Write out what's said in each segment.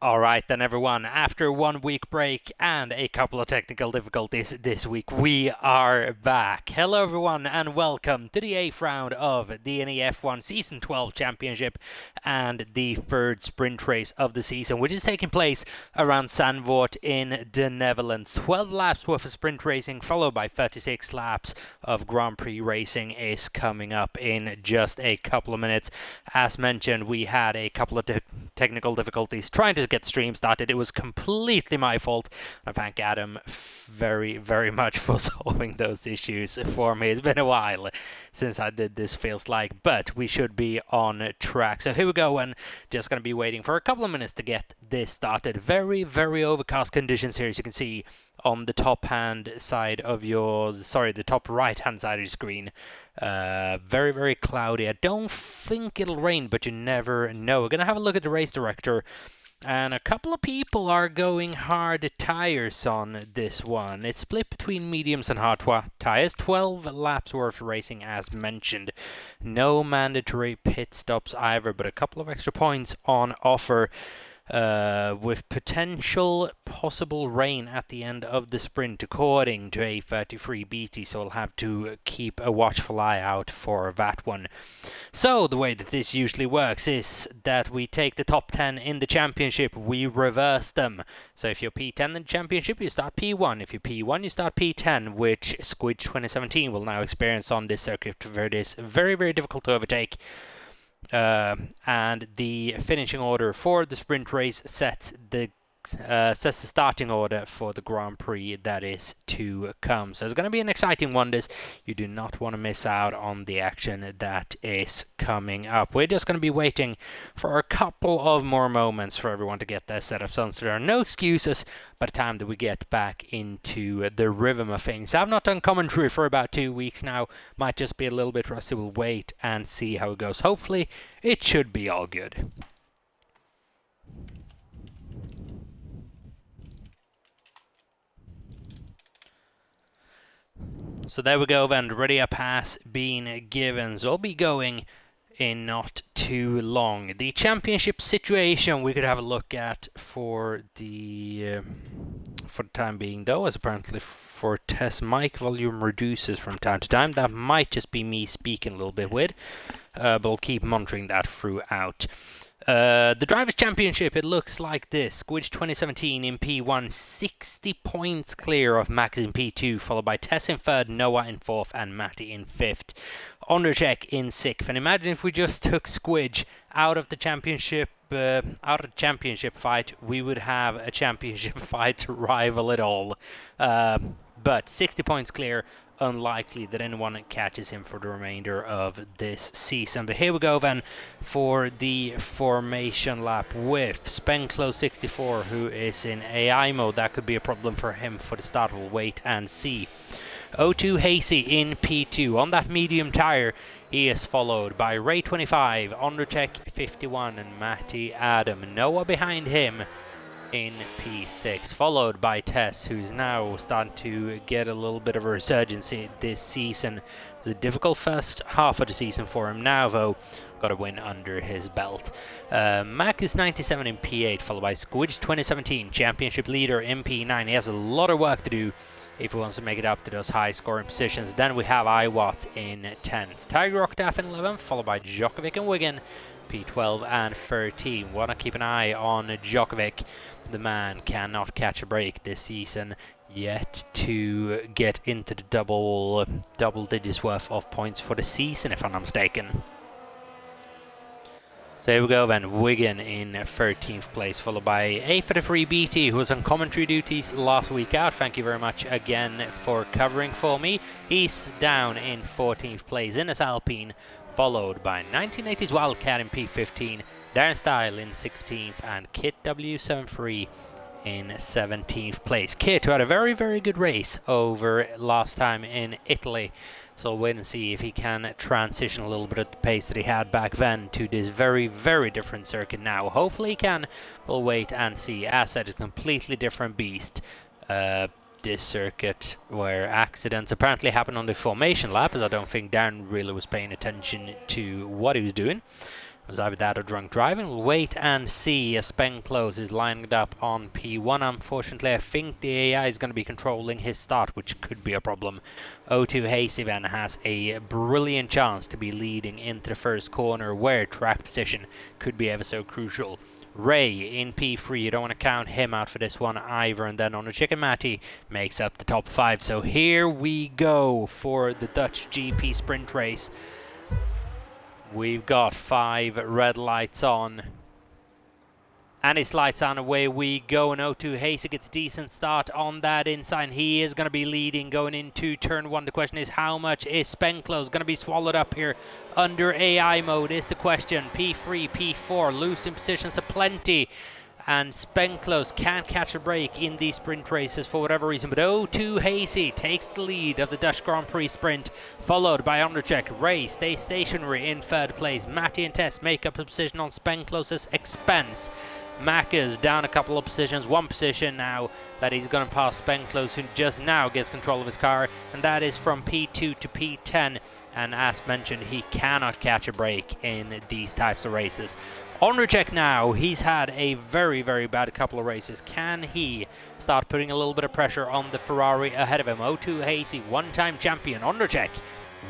Alright then everyone, after 1 week break and a couple of technical difficulties this week, we are back. Hello everyone and welcome to the 8th round of the NEF1 Season 12 Championship and the third sprint race of the season, which is taking place around Zandvoort in the Netherlands. 12 laps worth of sprint racing followed by 36 laps of Grand Prix racing is coming up in just a couple of minutes. As mentioned, we had a couple of technical difficulties trying to get stream started. It was completely my fault. I thank Adam very much for solving those issues for me. It's been a while since I did this, feels like, but we should be on track. So here we go, and just going to be waiting for a couple of minutes to get this started. Very overcast conditions here, as you can see on the top hand side of your, the top right hand side of your screen. Very cloudy. I don't think it'll rain, but you never know. We're gonna have a look at the race director, and a couple of people are going hard tires on this one. It's split between mediums and hard tires. 12 laps worth of racing as mentioned. No mandatory pit stops either, but a couple of extra points on offer. With possible rain at the end of the sprint, according to A33BT, so we'll have to keep a watchful eye out for that one. So the way that this usually works is that we take the top 10 in the championship, we reverse them. So if you're P10 in the championship, you start P1. If you're P1, you start P10, which Squidge 2017 will now experience on this circuit, where it is very difficult to overtake. And the finishing order for the sprint race sets the starting order for the Grand Prix that is to come. So it's going to be an exciting one. You do not want to miss out on the action that is coming up. We're just going to be waiting for a couple of more moments for everyone to get their setups on, so there are no excuses by the time that we get back into the rhythm of things. I've not done commentary for about 2 weeks now. Might just be a little bit rusty. We'll wait and see how it goes. Hopefully it should be all good. So there we go then, ready up has been given. So I'll be going in not too long. The championship situation we could have a look at for the time being, though, as apparently for test mic volume reduces from time to time. That might just be me speaking a little bit weird, but we'll keep monitoring that throughout. The Drivers' Championship, it looks like this. Squidge 2017 in P1, 60 points clear of Max in P2, followed by Tess in third, Noah in fourth, and Matty in fifth. Ondercheck in sixth. And imagine if we just took Squidge out of the championship fight, we would have a championship fight to rival it all. But 60 points clear. Unlikely that anyone catches him for the remainder of this season. But here we go then for the formation lap with Spenclo64, who is in AI mode. That could be a problem for him for the start. We'll wait and see. O2 Hasey in P2 on that medium tire. He is followed by Ray25, Undertech 51, and Matty Adam. Noah behind him in P6, followed by Tess, who's now starting to get a little bit of a resurgence this season. It was a difficult first half of the season for him. Now, though, got a win under his belt. Mac is 97 in P8, followed by Squidge 2017, championship leader in P9. He has a lot of work to do if he wants to make it up to those high scoring positions. Then we have iWatts in 10th, Tiger Octaf in 11th, followed by Djokovic and Wigan, P12 and 13. Want to keep an eye on Djokovic. The man cannot catch a break this season yet to get into the double digits worth of points for the season, if I'm not mistaken. So here we go then, Wigan in 13th place, followed by A33BT, who was on commentary duties last week out. Thank you very much again for covering for me. He's down in 14th place in his Alpine, followed by 1980s Wildcat in P15, Darren Style in 16th, and Kit W73 in 17th place. Kit, who had a very good race over last time in Italy. So we'll wait and see if he can transition a little bit at the pace that he had back then to this very different circuit now. Hopefully he can. We'll wait and see. As said, it's a completely different beast. This circuit, where accidents apparently happened on the formation lap, as I don't think Darren really was paying attention to what he was doing. was either that or drunk driving. We'll wait and see. Spenclose is lining up on P1. Unfortunately, I think the AI is going to be controlling his start, which could be a problem. O2 Hasty then has a brilliant chance to be leading into the first corner, where track position could be ever so crucial. Ray in P3, you don't want to count him out for this one either. And then on the Chicken Matty makes up the top 5. So here we go for the Dutch GP sprint race. We've got 5 red lights on. And his lights on, away we go. And O2 Hasty gets a decent start on that inside. And he is going to be leading going into turn 1. The question is, how much is Spenclose going to be swallowed up here under AI mode is the question. P3, P4, losing positions aplenty. And Spenclose can't catch a break in these sprint races for whatever reason. But O2 Hasty takes the lead of the Dutch Grand Prix sprint, followed by Ondercheck. Ray stays stationary in third place. Matty and Tess make up a position on Spenclose's expense. Mac is down a couple of positions, 1 position now that he's going to pass Spenclose, who just now gets control of his car, and that is from P2 to P10. And as mentioned, he cannot catch a break in these types of races. Ondercheck now, he's had a very, very bad couple of races. Can he start putting a little bit of pressure on the Ferrari ahead of him? O2 Hasty, one-time champion. Ondercheck,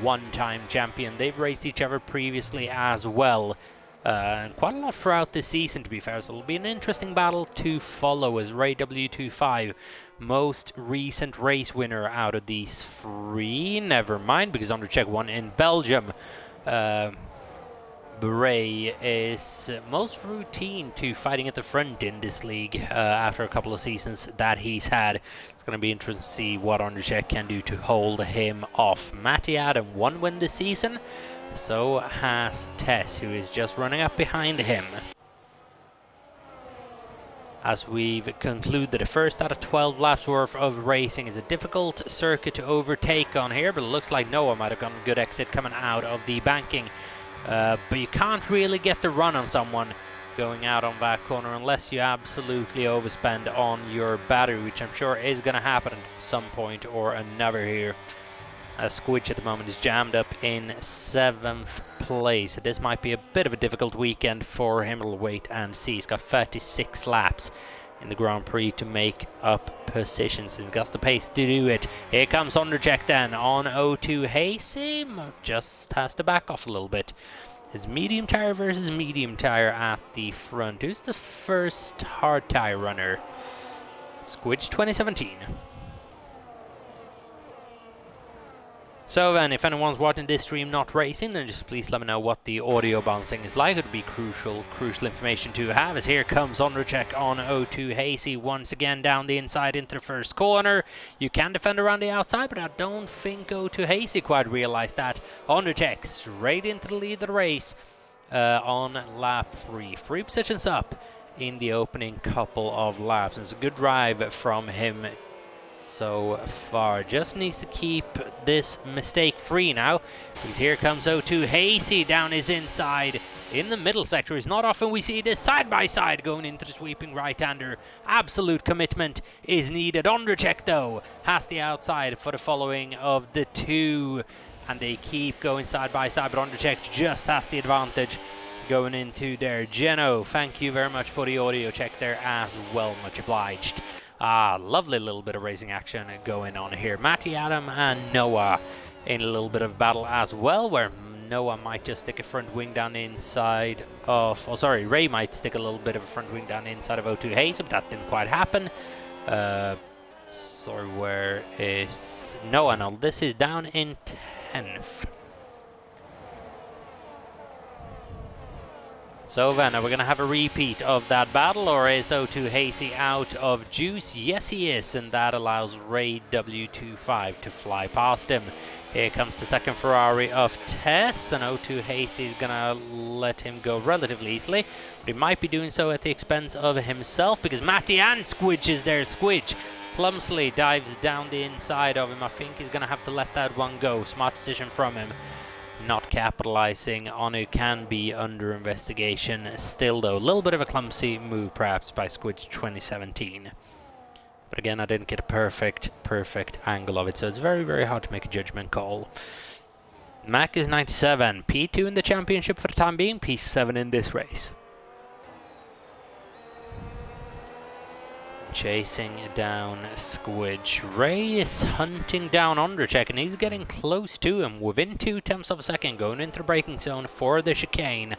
one-time champion. They've raced each other previously as well. And quite a lot throughout this season, to be fair, so it'll be an interesting battle to follow as Ray W25, most recent race winner out of these 3. Never mind, because Ondercheck won in Belgium. Ray is most routine to fighting at the front in this league after a couple of seasons that he's had. It's going to be interesting to see what Ondercheck can do to hold him off. Matty Adam 1 win this season. So has Tess, who is just running up behind him. As we've concluded, the first out of 12 laps worth of racing is a difficult circuit to overtake on here, but it looks like Noah might have gotten a good exit coming out of the banking. But you can't really get the run on someone going out on that corner unless you absolutely overspend on your battery, which I'm sure is going to happen at some point or another here. Squidge at the moment is jammed up in 7th place. So this might be a bit of a difficult weekend for him. We'll wait and see. He's got 36 laps in the Grand Prix to make up positions. He's got the pace to do it. Here comes Ondercheck then on O2 Hasty. Just has to back off a little bit. It's medium tire versus medium tire at the front. Who's the first hard tire runner? Squidge 2017. So then, if anyone's watching this stream not racing, then just please let me know what the audio bouncing is like. It would be crucial information to have, as here comes Ondercheck on O2 Hasty once again down the inside into the first corner. You can defend around the outside, but I don't think O2 Hasty quite realized that. Ondercheck straight into the lead of the race on lap 3. 3 positions up in the opening couple of laps. It's a good drive from him so far. Just needs to keep this mistake free now, because here comes O2 Hasty down his inside in the middle sector. It's not often we see this side by side going into the sweeping right-hander. Absolute commitment is needed. Ondercheck though has the outside for the following of the 2, and they keep going side by side, but Ondercheck just has the advantage going into there. Geno, thank you very much for the audio check there as well, much obliged. Lovely little bit of racing action going on here. Matty Adam and Noah in a little bit of battle as well, where Noah might just stick a front wing down inside of... Oh, sorry, Ray might stick a little bit of a front wing down inside of O2 Hasty, but that didn't quite happen. Sorry, where is Noah? No, this is down in 10th. So then, are we going to have a repeat of that battle, or is O2 Hasty out of juice? Yes, he is, and that allows Ray W25 to fly past him. Here comes the second Ferrari of Tess, and O2 Hasty is going to let him go relatively easily, but he might be doing so at the expense of himself, because Matty and Squidge is there. Squidge clumsily dives down the inside of him. I think he's going to have to let that one go. Smart decision from him. Not capitalizing on it, can be under investigation still though. A little bit of a clumsy move perhaps by Squidge 2017. But again, I didn't get a perfect angle of it, so it's very, very hard to make a judgment call. Mac is 97, P2 in the championship for the time being, P7 in this race. Chasing down Squidge. Ray is hunting down Undercheck, and he's getting close to him, within 0.2 of a second, going into the braking zone for the chicane.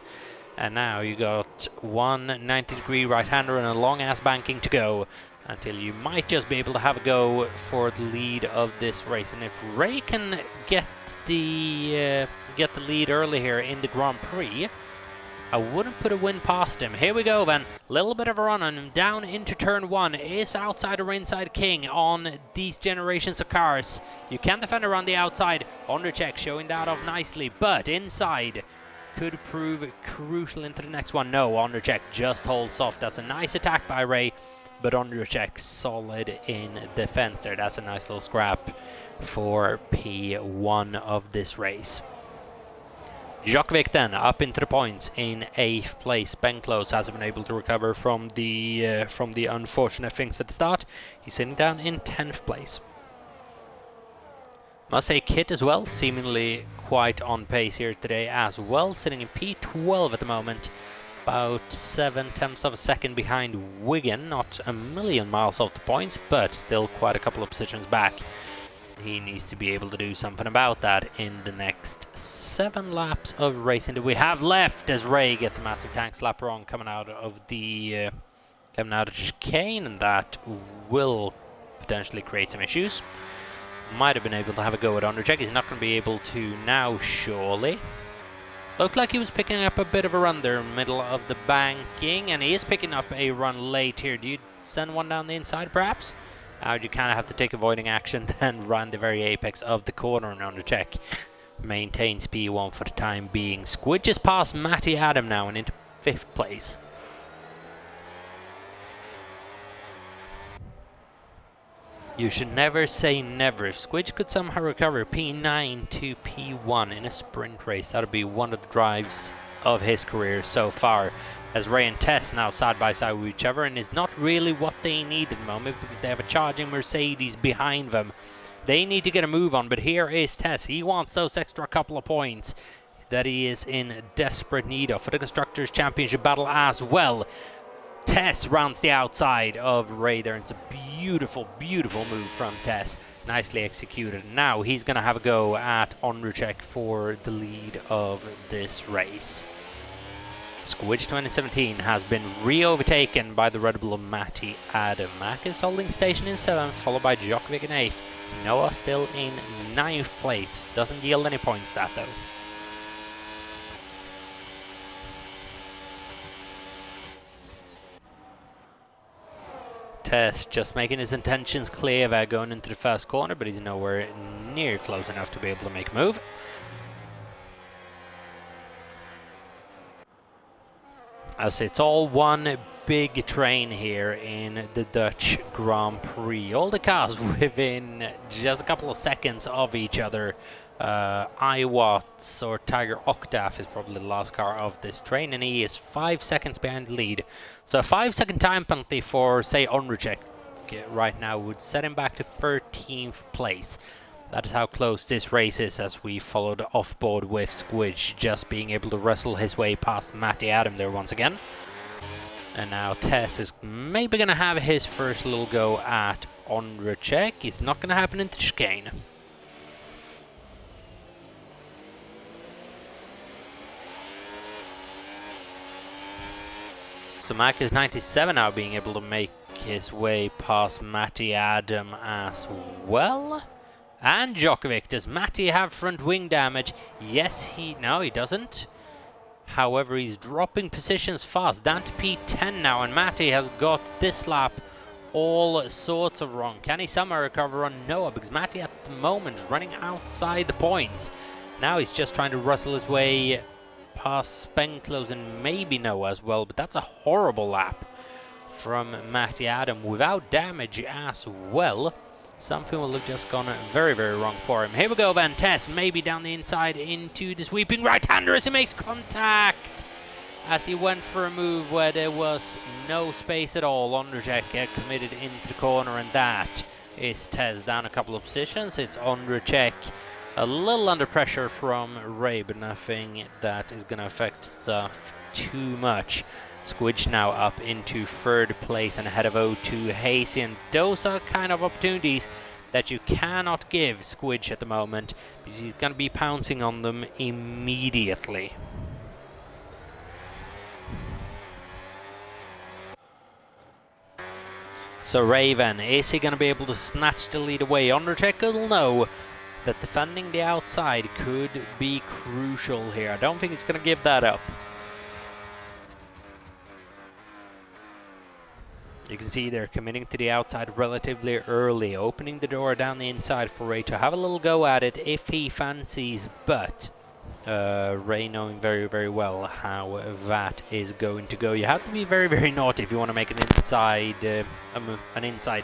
And now you got one 90-degree right-hander and a long-ass banking to go, until you might just be able to have a go for the lead of this race. And if Ray can get the lead early here in the Grand Prix, I wouldn't put a win past him. Here we go then. Little bit of a run on him. Down into turn 1. Is outside or inside king on these generations of cars. You can defend around the outside. Undercheck showing that off nicely. But inside could prove crucial into the next one. No, Undercheck just holds off. That's a nice attack by Ray. But Undercheck solid in defense there. That's a nice little scrap for P1 of this race. Djokovic then up into the points in 8th place. Ben Close hasn't been able to recover from the unfortunate things at the start. He's sitting down in 10th place. Must say Kit as well, seemingly quite on pace here today as well, sitting in P12 at the moment. About 0.7 of a second behind Wigan, not a million miles off the points, but still quite a couple of positions back. He needs to be able to do something about that in the next 7 laps of racing that we have left, as Ray gets a massive tank slapper on coming out of the chicane, and that will potentially create some issues. Might have been able to have a go at Undercheck. He's not going to be able to now, surely. Looked like he was picking up a bit of a run there in the middle of the banking, and he is picking up a run late here. Do you send one down the inside, perhaps? You kind of have to take avoiding action, then run the very apex of the corner, and Undercheck maintains P1 for the time being. Squidge is past Matty Adam now and into 5th place. You should never say never. If Squidge could somehow recover P9 to P1 in a sprint race, that would be one of the drives of his career so far. As Ray and Tess now side by side with each other, and is not really what they need at the moment because they have a charging Mercedes behind them. They need to get a move on, but here is Tess. He wants those extra couple of points that he is in desperate need of for the Constructors' Championship battle as well. Tess rounds the outside of Ray there. It's a beautiful, beautiful move from Tess. Nicely executed. Now he's going to have a go at Undercheck for the lead of this race. Squidge 2017 has been re-overtaken by the Red Bull Matty Adam. Mack is holding station in 7th, followed by Djokovic in 8th. Noah still in 9th place. Doesn't yield any points, that though. Tess just making his intentions clear about going into the first corner, but he's nowhere near close enough to be able to make a move. As it's all one big train here in the Dutch Grand Prix. All the cars within just a couple of seconds of each other. iWatts or Tiger Octave is probably the last car of this train, and he is 5 seconds behind the lead. So a 5-second time penalty for, say, Undercheck right now would set him back to 13th place. That is how close this race is, as we followed off board with Squidge just being able to wrestle his way past Matty Adam there once again. And now Tess is maybe going to have his first little go at Undercheck. It's not going to happen into chicane. So Mac is 97 now, being able to make his way past Matty Adam as well. And Djokovic, does Matty have front wing damage? Yes, no, he doesn't. However, he's dropping positions fast, down to P10 now, and Matty has got this lap all sorts of wrong. Can he somehow recover on Noah? Because Matty at the moment is running outside the points. Now he's just trying to wrestle his way past Spenclose and maybe Noah as well, but that's a horrible lap from Matty Adam without damage as well. Something will have just gone very, very wrong for him. Here we go then. Tess maybe down the inside into the sweeping right-hander as he makes contact. As he went for a move where there was no space at all. Undercheck committed into the corner, and that is Tess down a couple of positions. It's Undercheck A little under pressure from Ray, but nothing that is going to affect stuff too much. Squidge now up into third place and ahead of O2 Hazy, and those are kind of opportunities that you cannot give Squidge at the moment, because he's going to be pouncing on them immediately. So Raven, is he going to be able to snatch the lead away? Undertech will know that defending the outside could be crucial here. I don't think he's going to give that up. You can see they're committing to the outside relatively early, opening the door down the inside for Ray to have a little go at it if he fancies, but Ray knowing very, very well how that is going to go. You have to be very, very naughty if you want to make an inside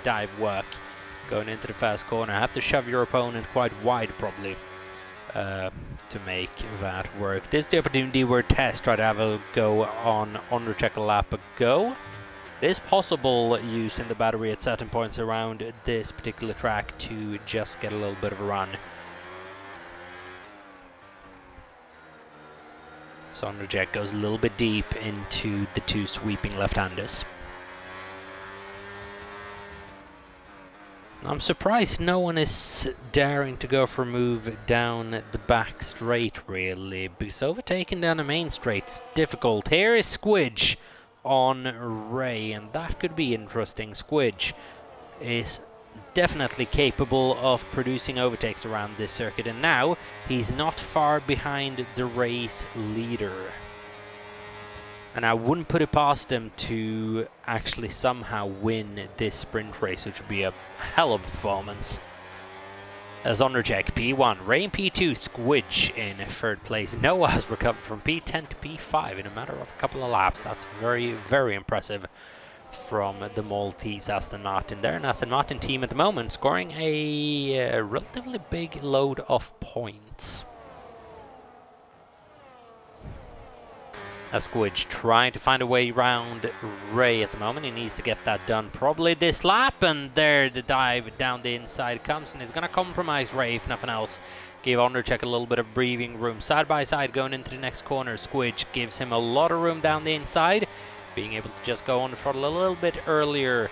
dive work. Going into the first corner, have to shove your opponent quite wide probably to make that work. This is the opportunity where Tess tried to have a go on Undercheck a lap ago. It is possible using the battery at certain points around this particular track to just get a little bit of a run. So Underjack goes a little bit deep into the two sweeping left-handers. I'm surprised no one is daring to go for a move down the back straight, really, because overtaking down the main straight's difficult. Here is Squidge on Ray, and that could be interesting. Squidge is definitely capable of producing overtakes around this circuit, and now he's not far behind the race leader. And I wouldn't put it past him to actually somehow win this sprint race, which would be a hell of a performance. As Undercheck P1, Ray in P2, Squidge in third place. Noah has recovered from P10 to P5 in a matter of a couple of laps. That's very, very impressive from the Maltese Aston Martin. They're an Aston Martin team at the moment, scoring a relatively big load of points. As Squidge trying to find a way around Ray at the moment. He needs to get that done probably this lap, and there the dive down the inside comes, and is going to compromise Ray if nothing else. Give Undercheck a little bit of breathing room. Side by side going into the next corner. Squidge gives him a lot of room down the inside, being able to just go on the throttle a little bit earlier.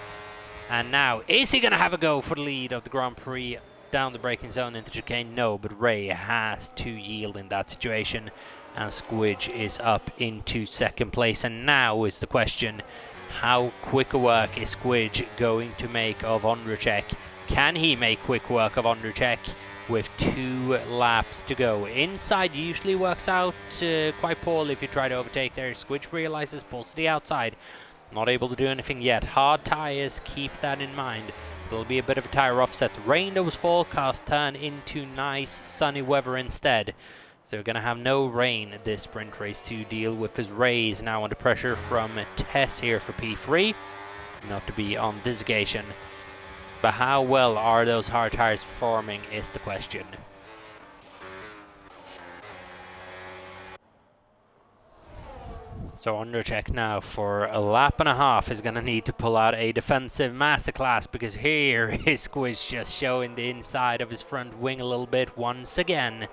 And now, is he going to have a go for the lead of the Grand Prix down the braking zone into chicane? No, but Ray has to yield in that situation. And Squidge is up into second place. And now is the question, how quick a work is Squidge going to make of Undercheck? Can he make quick work of Undercheck with 2 laps to go? Inside usually works out quite poorly if you try to overtake there. Squidge realizes, pulls to the outside. Not able to do anything yet. Hard tires, keep that in mind. There'll be a bit of a tire offset. The rain that was forecast turn into nice sunny weather instead. So we're going to have no rain this sprint race to deal with, as Ray is now under pressure from Tess here for P3. Not to be on this occasion. But how well are those hard tires performing is the question. So Undercheck now for a lap and a half is going to need to pull out a defensive masterclass, because here is Squidge just showing the inside of his front wing a little bit once again.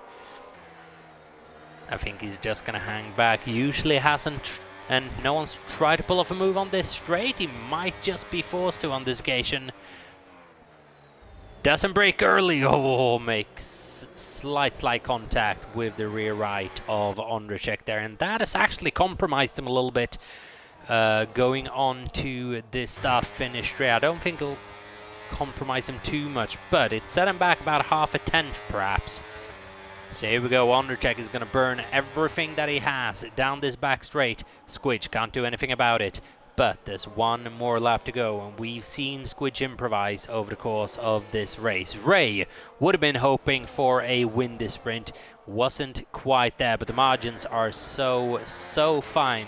I think he's just going to hang back. Usually hasn't, and no one's tried to pull off a move on this straight. He might just be forced to on this occasion. Doesn't brake early. Oh, makes slight contact with the rear right of Undercheck there. And that has actually compromised him a little bit going on to this start-finish straight. I don't think it'll compromise him too much, but it set him back about half a tenth perhaps. So here we go, Undercheck is going to burn everything that he has down this back straight. Squidge can't do anything about it, but there's one more lap to go, and we've seen Squidge improvise over the course of this race. Ray would have been hoping for a win this sprint, wasn't quite there, but the margins are so fine.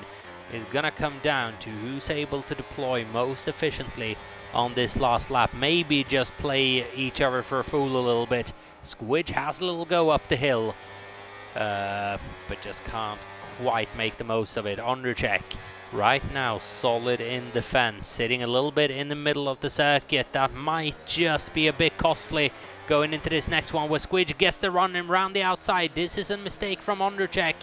It's going to come down to who's able to deploy most efficiently on this last lap. Maybe just play each other for a fool a little bit. Squidge has a little go up the hill, but just can't quite make the most of it. Undercheck right now solid in defense, sitting a little bit in the middle of the circuit. That might just be a bit costly Going into this next one where Squidge gets the run and round the outside. This is a mistake from Undercheck,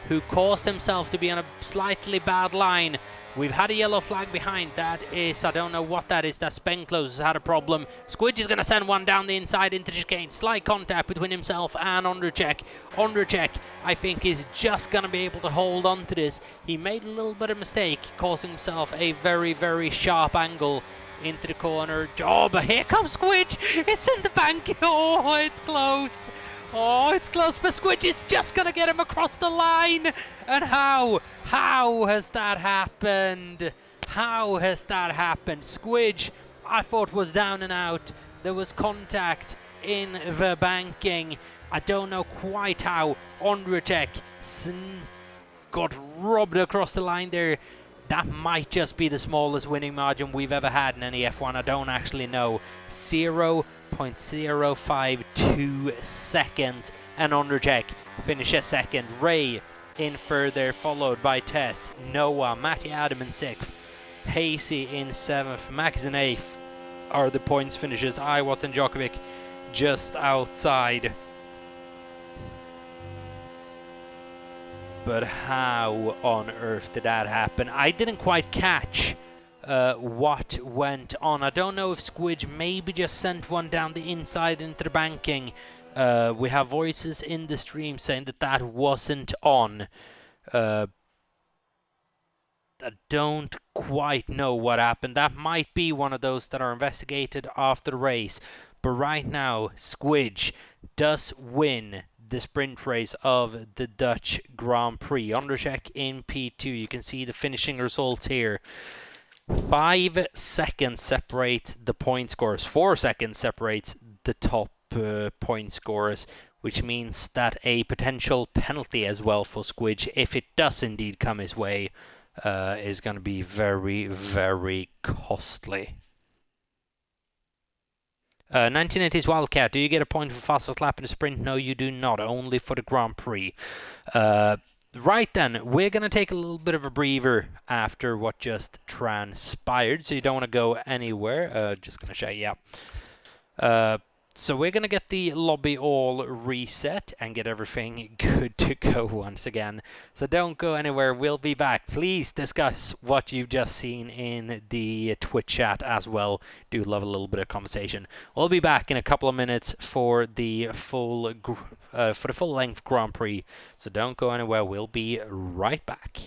who caused himself to be on a slightly bad line. We've had a yellow flag behind. That is, I don't know what that is. That Spenclose has had a problem. Squidge is going to send one down the inside into the chicane. Slight contact between himself and Undercheck. Undercheck, I think, is just going to be able to hold on to this. He made a little bit of mistake, causing himself a very, very sharp angle into the corner. Oh, but here comes Squidge. It's in the bank. Oh, it's close. Oh, it's close, but Squidge is just going to get him across the line. And how? How has that happened? How has that happened? Squidge, I thought, was down and out. There was contact in the banking. I don't know quite how. Ondricek got robbed across the line there. That might just be the smallest winning margin we've ever had in any F1. I don't actually know. 0.052 seconds. And Undercheck finishes second. Ray in further, followed by Tess, Noah, Matty Adam in 6th, Hasey in 7th, Max in 8th are the points finishes. Iwatts and Djokovic just outside. But how on earth did that happen? I didn't quite catch what went on. I don't know if Squidge maybe just sent one down the inside into the banking. We have voices in the stream saying that that wasn't on. I don't quite know what happened. That might be one of those that are investigated after the race. But right now, Squidge does win the sprint race of the Dutch Grand Prix. Undercheck in P2. You can see the finishing results here. 5 seconds separate the point scores. 4 seconds separates the top point scorers, which means that a potential penalty as well for Squidge, if it does indeed come his way, is going to be very, very costly. 1980s Wildcat, do you get a point for fastest lap in the sprint? No, you do not, only for the Grand Prix. Right then, we're going to take a little bit of a breather after what just transpired, so you don't want to go anywhere. Just going to show you. So we're going to get the lobby all reset and get everything good to go once again. So don't go anywhere. We'll be back. Please discuss what you've just seen in the Twitch chat as well. Do love a little bit of conversation. We'll be back in a couple of minutes for the full length Grand Prix. So don't go anywhere. We'll be right back.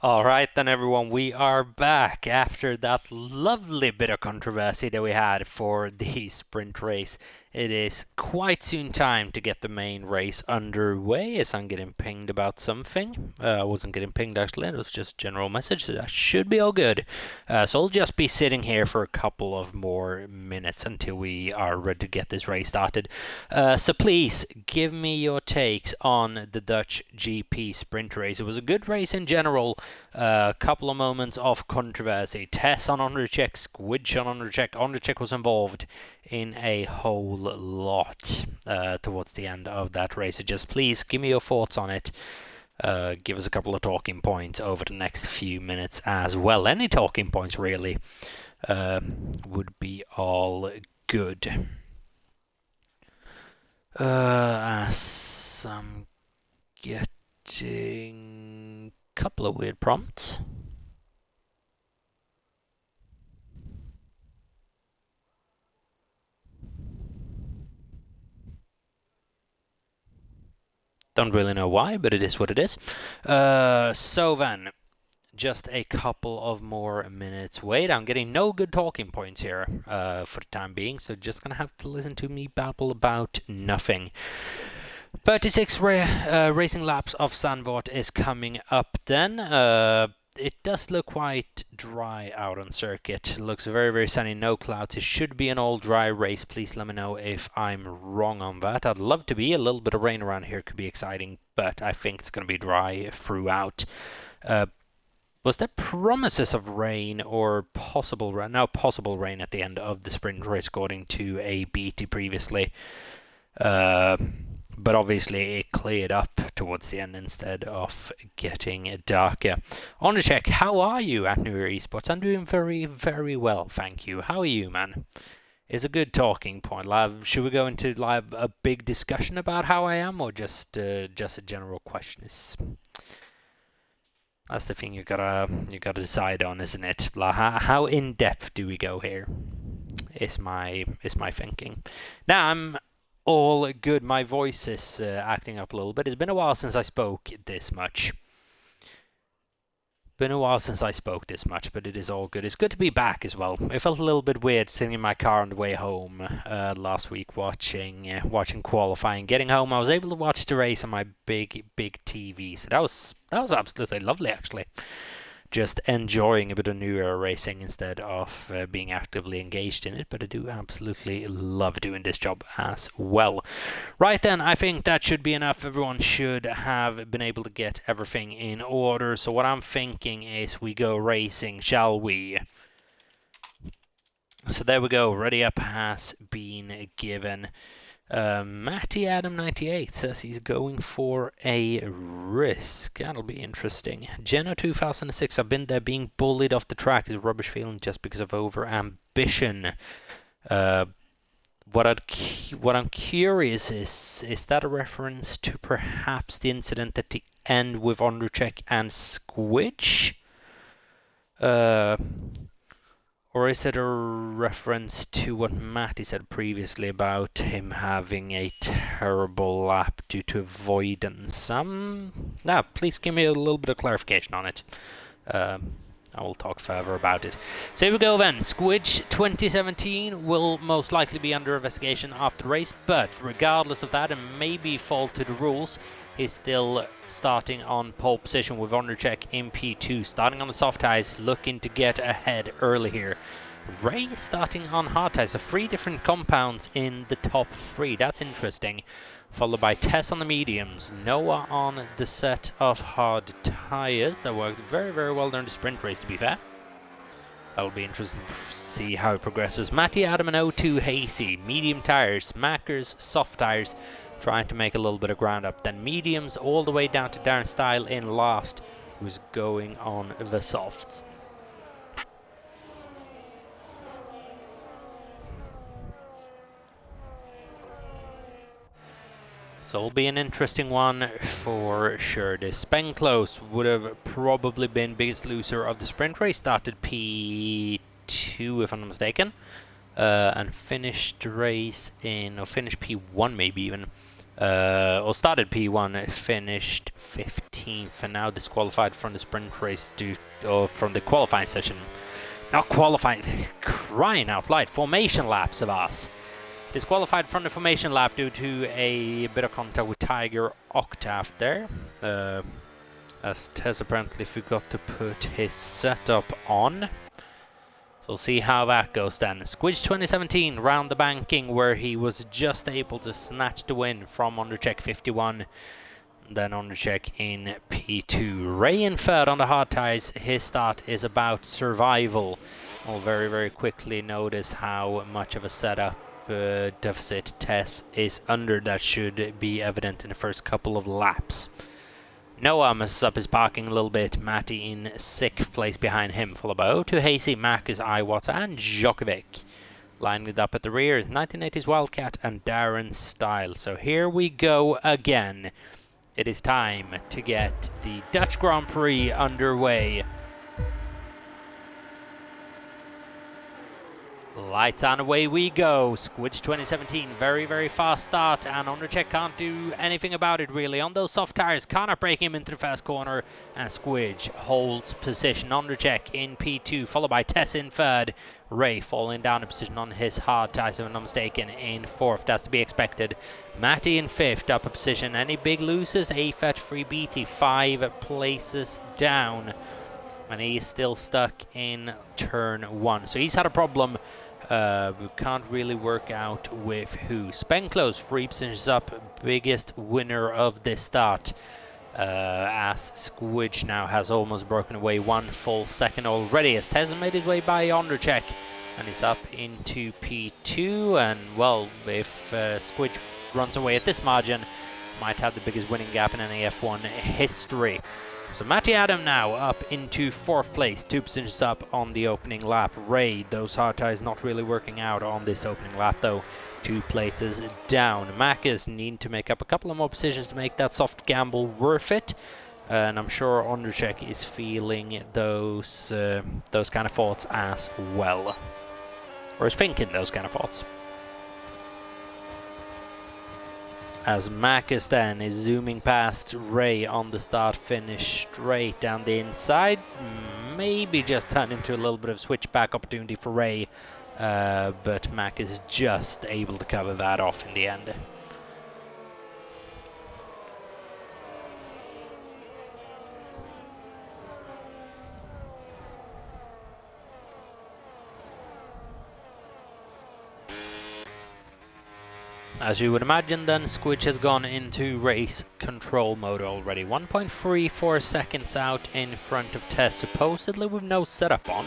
Alright then everyone, we are back after that lovely bit of controversy that we had for the sprint race. It is quite soon time to get the main race underway as I'm getting pinged about something. I wasn't getting pinged actually, it was just general message, so that should be all good. So I'll just be sitting here for a couple of more minutes until we are ready to get this race started. So please give me your takes on the Dutch GP sprint race. It was a good race in general. A couple of moments of controversy. Tess on undercheck, Squidge on undercheck. Undercheck was involved in a whole lot towards the end of that race. So just please give me your thoughts on it. Give us a couple of talking points over the next few minutes as well. Any talking points really would be all good. As I'm getting a couple of weird prompts. Don't really know why, but it is what it is. So then, just a couple of more minutes. Wait, I'm getting no good talking points here for the time being, so just gonna have to listen to me babble about nothing. 36 racing laps of Zandvoort is coming up then. It does look quite dry out on circuit. It looks very, very sunny, no clouds. It should be an all dry race. Please let me know if I'm wrong on that. I'd love to be. A little bit of rain around here could be exciting, but I think it's going to be dry throughout. Was there promises of rain or possible rain? No, possible rain at the end of the sprint race, according to a BT previously. But obviously it cleared up towards the end instead of getting darker. Undercheck, how are you at New Year Esports? I'm doing very, very well, thank you. How are you, man? It's a good talking point. Should we go into a big discussion about how I am, or just a general question? That's the thing you gotta decide on, isn't it? How in depth do we go here? Is my thinking. Now I'm all good. My voice is acting up a little bit. It's been a while since I spoke this much. But it is all good. It's good to be back as well. It felt a little bit weird sitting in my car on the way home last week watching qualifying. Getting home, I was able to watch the race on my big TV. So that was absolutely lovely, actually. Just enjoying a bit of New Year racing instead of being actively engaged in it, but I do absolutely love doing this job as well. Right then, I think that should be enough. Everyone should have been able to get everything in order. So what I'm thinking is we go racing, shall we? So there we go. Ready up has been given. Matty Adam 98 says he's going for a risk. That'll be interesting. Geno 2006, I've been there being bullied off the track. Is a rubbish feeling just because of over ambition. What I'm curious is that a reference to perhaps the incident at the end with Undercheck and Squidge? Or is it a reference to what Matty said previously about him having a terrible lap due to avoidance? Now, please give me a little bit of clarification on it. I will talk further about it. So here we go then. Squidge 2017 will most likely be under investigation after the race, but regardless of that, and maybe fault to the rules, he's still starting on pole position with Undercheck in P2. Starting on the soft tires, looking to get ahead early here. Ray starting on hard tires, so 3 different compounds in the top 3. That's interesting. Followed by Tess on the mediums, Noah on the set of hard tires. That worked very, very well during the sprint race, to be fair. That'll be interesting to see how it progresses. Matty, Adam and O2 Hasey, medium tires, Mackers, soft tires, trying to make a little bit of ground up. Then mediums all the way down to Darren Style in last, who's going on the softs. So it'll be an interesting one for sure. This Ben Close would have probably been biggest loser of the sprint race. Started P2 if I'm not mistaken. And finished the race finished P1 maybe even. or started P1, finished 15th, and now disqualified from the sprint race or from the qualifying session. Not qualifying, crying out loud, formation laps of us. Disqualified from the formation lap due to a bit of contact with Tiger Octave there. As Tess apparently forgot to put his setup on. So we'll see how that goes then. Squidge 2017 round the banking where he was just able to snatch the win from Undercheck 51. Then Undercheck in P2. Ray in third on the hard tires. His start is about survival. We'll very, very quickly notice how much of a setup deficit Tess is under. That should be evident in the first couple of laps. Noah messes up his parking a little bit. Matty in 6th place behind him, followed by O2 Hasey, Marcus Iwata, and Djokovic. Lining it up at the rear is 1980s Wildcat and Darren Style. So here we go again. It is time to get the Dutch Grand Prix underway. Lights on, away we go. Squidge 2017, very, very fast start, and Undercheck can't do anything about it really. On those soft tires, cannot break him into the first corner, and Squidge holds position. Undercheck in P2, followed by Tess in third. Ray falling down a position on his hard tires, if I'm not mistaken, in 4th. That's to be expected. Matty in 5th, up a position. Any big losers? A33 BT, 5 places down. And he's still stuck in turn 1. So he's had a problem. We can't really work out with who. Spenclose 3 positions up, biggest winner of this start. As Squidge now has almost broken away 1 full second already. As Tez made his way by Undercheck, and he's up into P2. And well, if Squidge runs away at this margin, might have the biggest winning gap in NEF1 history. So Matty Adam now up into 4th place, 2 positions up on the opening lap. Ray, those hard tires not really working out on this opening lap though, 2 places down. Macus need to make up a couple of more positions to make that soft gamble worth it. And I'm sure Undercheck is feeling those kind of thoughts as well. Or is thinking those kind of thoughts. As Macus then is zooming past Ray on the start-finish straight down the inside. Maybe just turned into a little bit of switchback opportunity for Ray, but Mac is just able to cover that off in the end. As you would imagine then, Squidge has gone into race control mode already. 1.34 seconds out in front of Tess, supposedly with no setup on.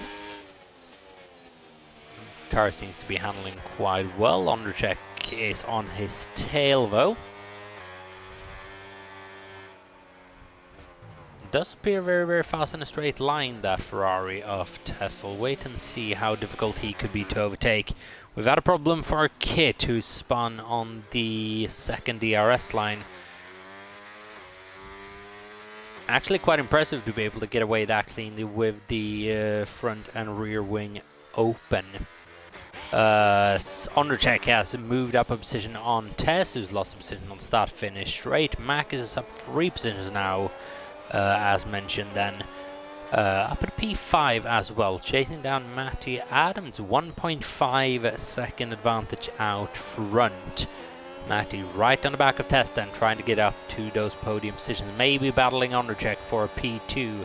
Car seems to be handling quite well. Undercheck is on his tail though. It does appear very, very fast in a straight line, that Ferrari of Tess. We'll wait and see how difficult he could be to overtake. We've had a problem for Kit, who spun on the second DRS line. Actually quite impressive to be able to get away that cleanly with the front and rear wing open. Undercheck has moved up a position on Tess, who's lost a position on start finish straight. Mac is up 3 positions now, as mentioned then. Up at P5 as well, chasing down Matty Adams, 1.5 second advantage out front. Matty right on the back of Tess then, trying to get up to those podium positions, maybe battling Undercheck for a P2.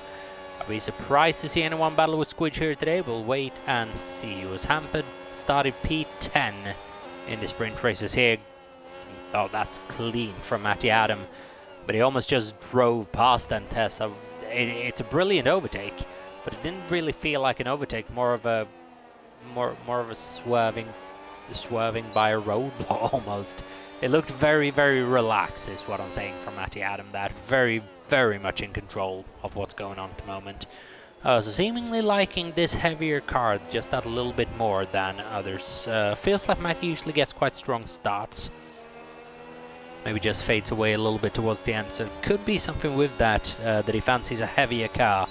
I'll be surprised to see anyone battle with Squidge here today. We'll wait and see. He was hampered, started P10 in the sprint races here. Oh, that's clean from Matty Adam, but he almost just drove past then Tess. It's a brilliant overtake, but it didn't really feel like an overtake, more of a swerving by a roadblock almost. It looked very, very relaxed is what I'm saying from Matty Adam. That very, very much in control of what's going on at the moment. So seemingly liking this heavier car just that little bit more than others. Feels like Matty usually gets quite strong starts. Maybe just fades away a little bit towards the end, so it could be something with that, that he fancies a heavier car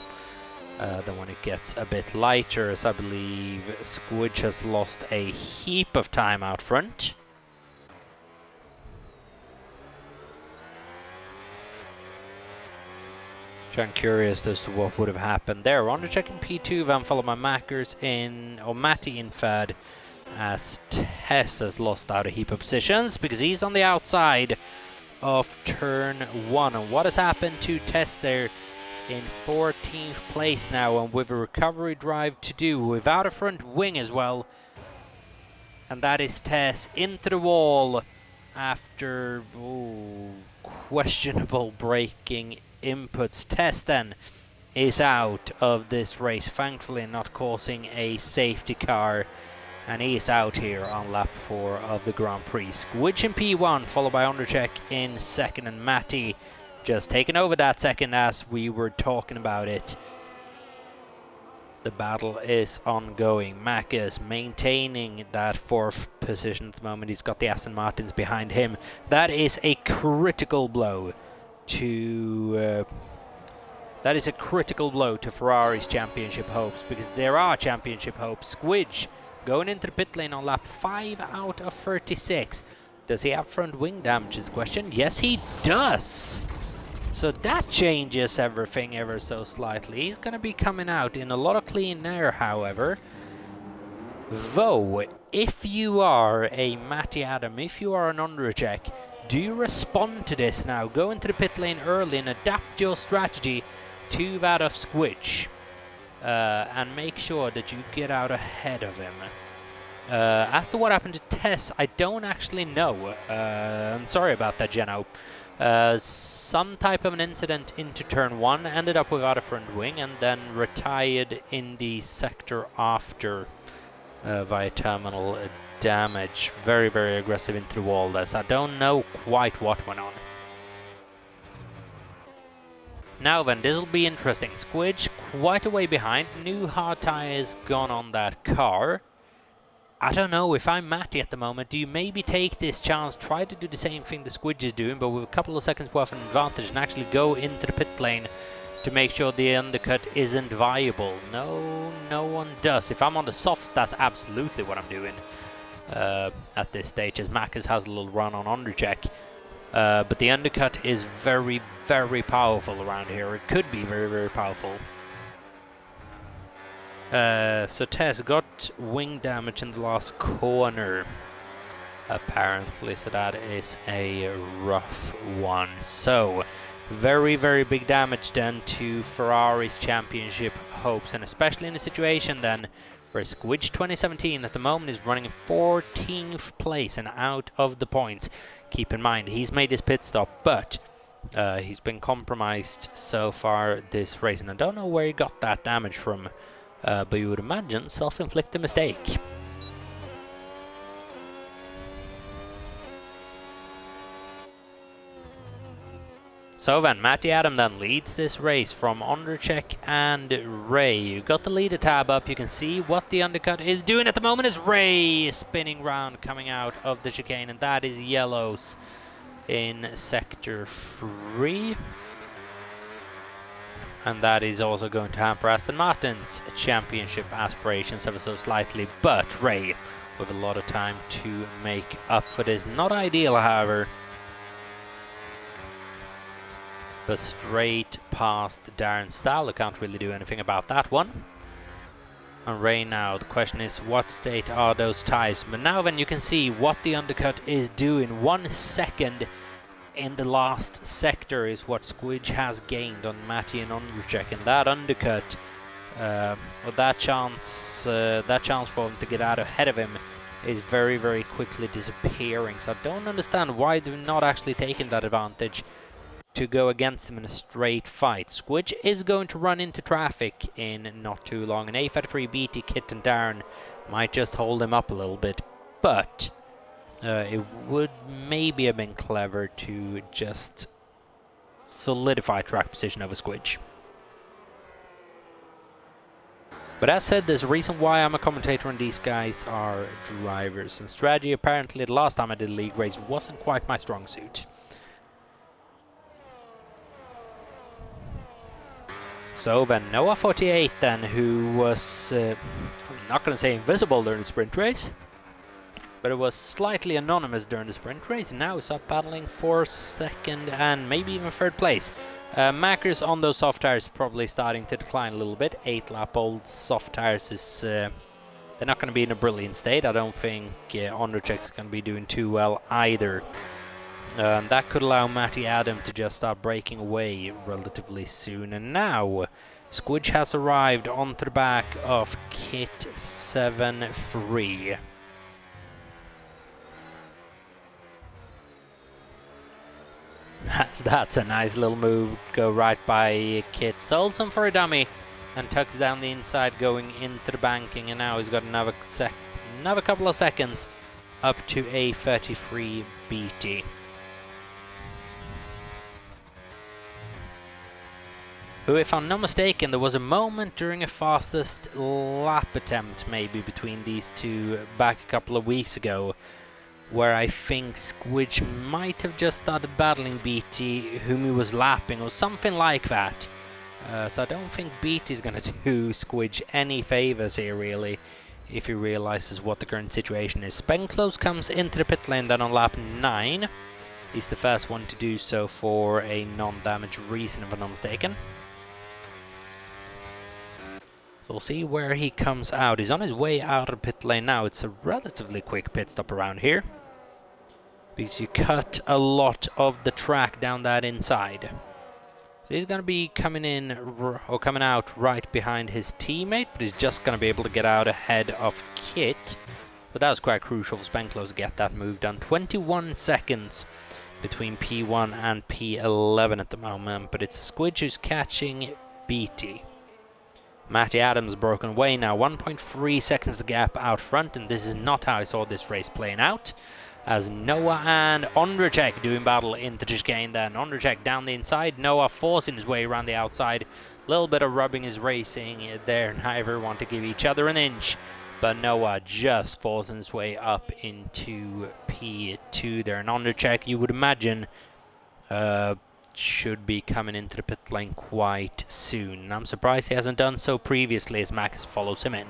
than when it gets a bit lighter, as I believe Squidge has lost a heap of time out front. I'm curious as to what would have happened there. Undercheck in P2, then followed by Mackers in, or Matty in third, as Tess has lost out a heap of positions because he's on the outside of turn 1. And what has happened to Tess there in 14th place now, and with a recovery drive to do, without a front wing as well. And that is Tess into the wall after questionable braking inputs. Tess then is out of this race, thankfully not causing a safety car, and he is out here on lap 4 of the Grand Prix. Squidge in P1, followed by Undercheck in second, and Matty just taking over that second as we were talking about it. The battle is ongoing. Mac is maintaining that 4th position at the moment. He's got the Aston Martins behind him. That is a critical blow to Ferrari's championship hopes, because there are championship hopes. Squidge going into the pit lane on lap 5 out of 36. Does he have front wing damage is the question. Yes, he does. So that changes everything ever so slightly. He's going to be coming out in a lot of clean air, however. Though, if you are a Matty Adam, if you are an Undercheck, do you respond to this now? Go into the pit lane early and adapt your strategy to that of Squidge. And make sure that you get out ahead of him. As to what happened to Tess, I don't actually know. I'm sorry about that, Geno. Some type of an incident into turn 1, ended up without a front wing, and then retired in the sector after via terminal damage. Very, very aggressive into the wall there, so I don't know quite what went on. Now then, this will be interesting. Squidge quite a way behind. New hard tyres gone on that car. I don't know, if I'm Matty at the moment, do you maybe take this chance, try to do the same thing the Squidge is doing, but with a couple of seconds worth of advantage, and actually go into the pit lane to make sure the undercut isn't viable? No, no one does. If I'm on the softs, that's absolutely what I'm doing at this stage, as Mackers has a little run on undercheck. But the undercut is very, very powerful around here. It could be very, very powerful. So Tess got wing damage in the last corner, apparently, so that is a rough one. So, very, very big damage then to Ferrari's championship hopes, and especially in a situation then where Squidge 2017 at the moment is running in 14th place and out of the points. Keep in mind, he's made his pit stop, but he's been compromised so far this race, and I don't know where he got that damage from. But you would imagine self-inflicted mistake. So then, Matty Adam then leads this race from Undercheck and Ray. You got the leader tab up. You can see what the undercut is doing at the moment is Ray spinning round, coming out of the chicane, and that is yellows in sector 3. And that is also going to hamper Aston Martin's championship aspirations ever so slightly. But Ray with a lot of time to make up for this. Not ideal, however. But straight past Darren Stahl. I can't really do anything about that one. And Ray now, the question is, what state are those tyres? But now then you can see what the undercut is doing. 1 second in the last sector is what Squidge has gained on Matty and Undercheck, and that undercut, that chance for him to get out ahead of him is very, very quickly disappearing. So I don't understand why they're not actually taking that advantage to go against him in a straight fight. Squidge is going to run into traffic in not too long, and A33, BT, Kit and Darren might just hold him up a little bit, but it would maybe have been clever to just solidify track position over Squidge. But as said, there's a reason why I'm a commentator and these guys are drivers. And strategy, apparently, the last time I did a league race wasn't quite my strong suit. So then, Noah 48 then, who was, I'm not going to say invisible during the sprint race, but it was slightly anonymous during the sprint race, and now he's up battling for second and maybe even third place. Macros on those soft tires probably starting to decline a little bit. 8-lap-old soft tires is they're not going to be in a brilliant state. I don't think Ondrejek's going to be doing too well either. That could allow Matty Adam to just start breaking away relatively soon. And now Squidge has arrived onto the back of Kit 7-3. That's a nice little move. Go right by Kit. Solds him for a dummy and tucks down the inside going into the banking. And now he's got another couple of seconds up to a 33 BT. Who, if I'm not mistaken, there was a moment during a fastest lap attempt maybe between these two back a couple of weeks ago where I think Squidge might have just started battling BT whom he was lapping or something like that. So I don't think BT is going to do Squidge any favors here really if he realizes what the current situation is. Spenclose comes into the pit lane then on lap 9. He's the first one to do so for a non-damage reason if I'm not mistaken. So we'll see where he comes out. He's on his way out of the pit lane now. It's a relatively quick pit stop around here, because you cut a lot of the track down that inside. So he's going to be coming in or coming out right behind his teammate, but he's just going to be able to get out ahead of Kit. But that was quite crucial for Spenclose to get that move done. 21 seconds between P1 and P11 at the moment, but it's Squidge who's catching BT. Matty Adams broken away now, 1.3 seconds the gap out front, and this is not how I saw this race playing out. As Noah and Ondrejek doing battle into the chicane then. Ondrejek down the inside, Noah forcing his way around the outside. A little bit of rubbing his racing there, neither want to give each other an inch. But Noah just forcing his way up into P2 there. And Ondrejek, you would imagine, should be coming into the pit lane quite soon. I'm surprised he hasn't done so previously as Max follows him in.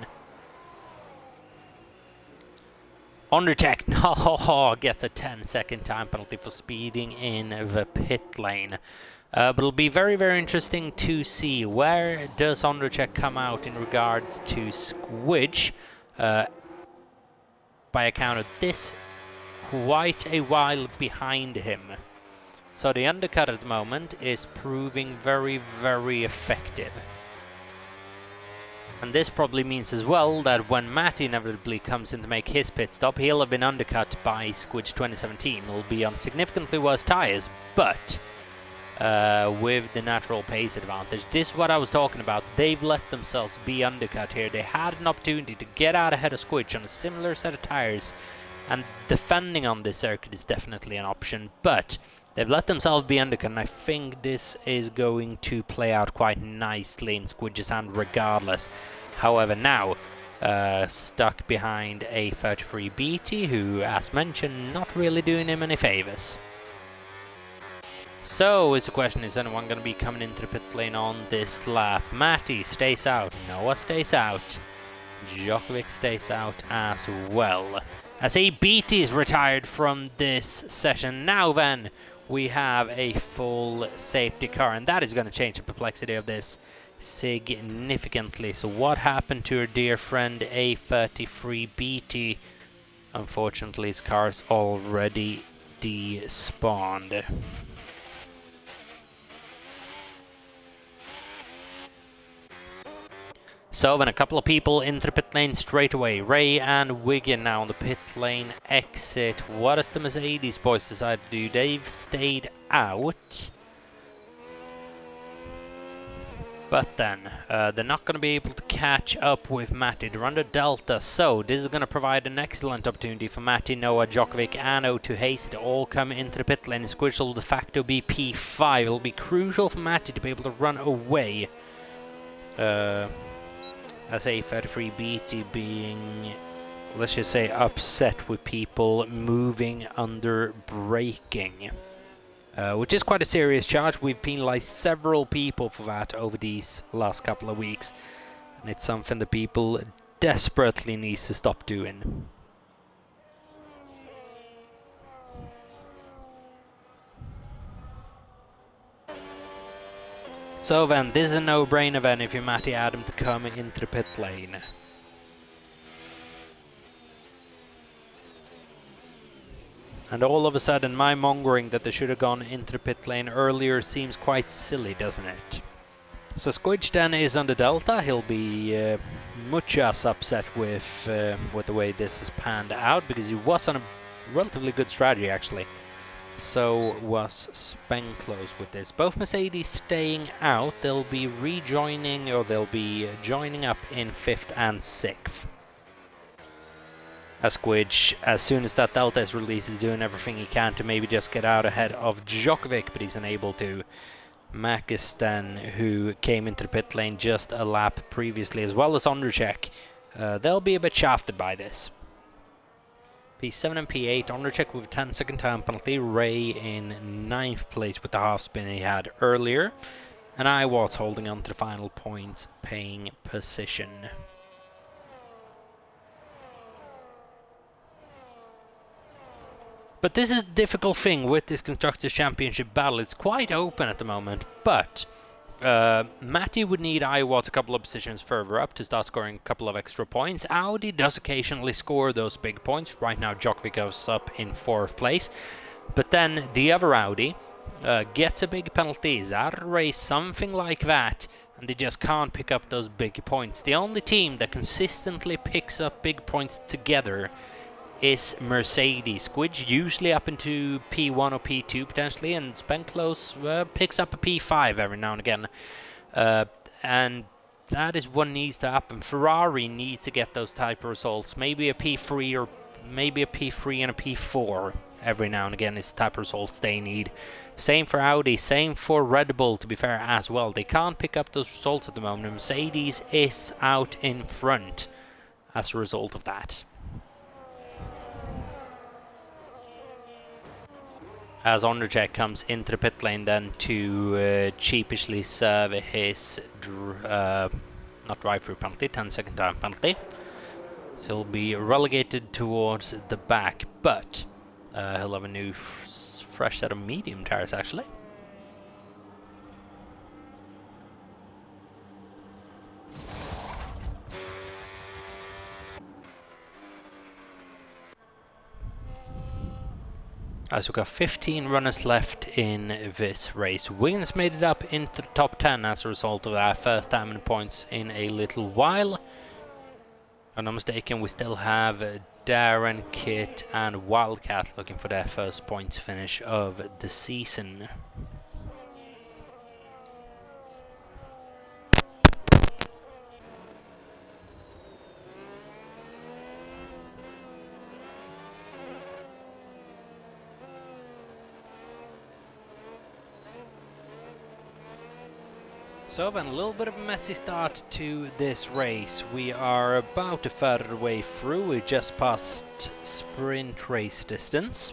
Ondrejek, no, gets a 10-second time penalty for speeding in the pit lane. But it'll be very, very interesting to see where does Ondrejek come out in regards to Squidge. By account of this, quite a while behind him. So the undercut at the moment is proving very, very effective. And this probably means as well that when Matt inevitably comes in to make his pit stop, he'll have been undercut by Squidge 2017. He'll be on significantly worse tyres, but with the natural pace advantage. This is what I was talking about. They've let themselves be undercut here. They had an opportunity to get out ahead of Squidge on a similar set of tyres, and defending on this circuit is definitely an option, but they've let themselves be undercut, and I think this is going to play out quite nicely in Squidge's hand regardless. However, now stuck behind a 33 BT, who, as mentioned, not really doing him any favours. So, it's a question, is anyone going to be coming into the pit lane on this lap? Matty stays out, Noah stays out, Djokovic stays out as well. As a BT is retired from this session, now then, we have a full safety car, and that is going to change the complexity of this significantly. So what happened to our dear friend A33 BT? Unfortunately, his car's already despawned. So then a couple of people into the pit lane straight away. Ray and Wigan now on the pit lane exit. What does the Mercedes boys decide to do? They've stayed out. But then, they're not going to be able to catch up with Matty. They're under Delta, so this is going to provide an excellent opportunity for Matty, Noah, Djokovic, and O2 Hayes to all come into the pit lane. Squidge will de facto be P5. It'll be crucial for Matty to be able to run away. As A33 BT being, let's just say, upset with people moving under braking. Which is quite a serious charge. We've penalised several people for that over these last couple of weeks. And it's something that people desperately need to stop doing. So then, this is a no-brainer then if you're Matty Adam to come into the pit lane. And all of a sudden, my mongering that they should have gone into the pit lane earlier seems quite silly, doesn't it? So Squidge then is on the Delta. He'll be much as upset with the way this is panned out, because he was on a relatively good strategy actually. So was Spenclose with this. Both Mercedes staying out. They'll be rejoining, or they'll be joining up in 5th and 6th. Squidge, as soon as that Delta is released, is doing everything he can to maybe just get out ahead of Djokovic, but he's unable to. Makistan, who came into the pit lane just a lap previously, as well as Ondrejek, they'll be a bit shafted by this. P7 and P8, Ondrejek with a 10-second time penalty, Ray in 9th place with the half spin he had earlier, and I was holding on to the final points paying position. But this is a difficult thing with this Constructors' Championship battle. It's quite open at the moment, but Matty would need Iwat a couple of positions further up to start scoring a couple of extra points. Audi does occasionally score those big points. Right now, Djokovic goes up in 4th place. But then the other Audi gets a big penalty, is out of the race, something like that, and they just can't pick up those big points. The only team that consistently picks up big points together is Mercedes. Squidge usually up into P1 or P2 potentially, and Spenclose picks up a P5 every now and again. And that is what needs to happen. Ferrari needs to get those type of results. Maybe a P3 or maybe a P3 and a P4 every now and again is the type of results they need. Same for Audi, same for Red Bull, to be fair, as well. They can't pick up those results at the moment. Mercedes is out in front as a result of that. As Ondrejek comes into the pit lane then to cheapishly serve his not drive-through penalty, 10-second time penalty. So he'll be relegated towards the back, but he'll have a new fresh set of medium tires actually. As we've got 15 runners left in this race. Wiggins made it up into the top 10 as a result of our first time in points in a little while. If I'm not mistaken, we still have Darren, Kit and Wildcat looking for their first points finish of the season. So then, a little bit of a messy start to this race. We are about a third of the way through. We just passed sprint race distance.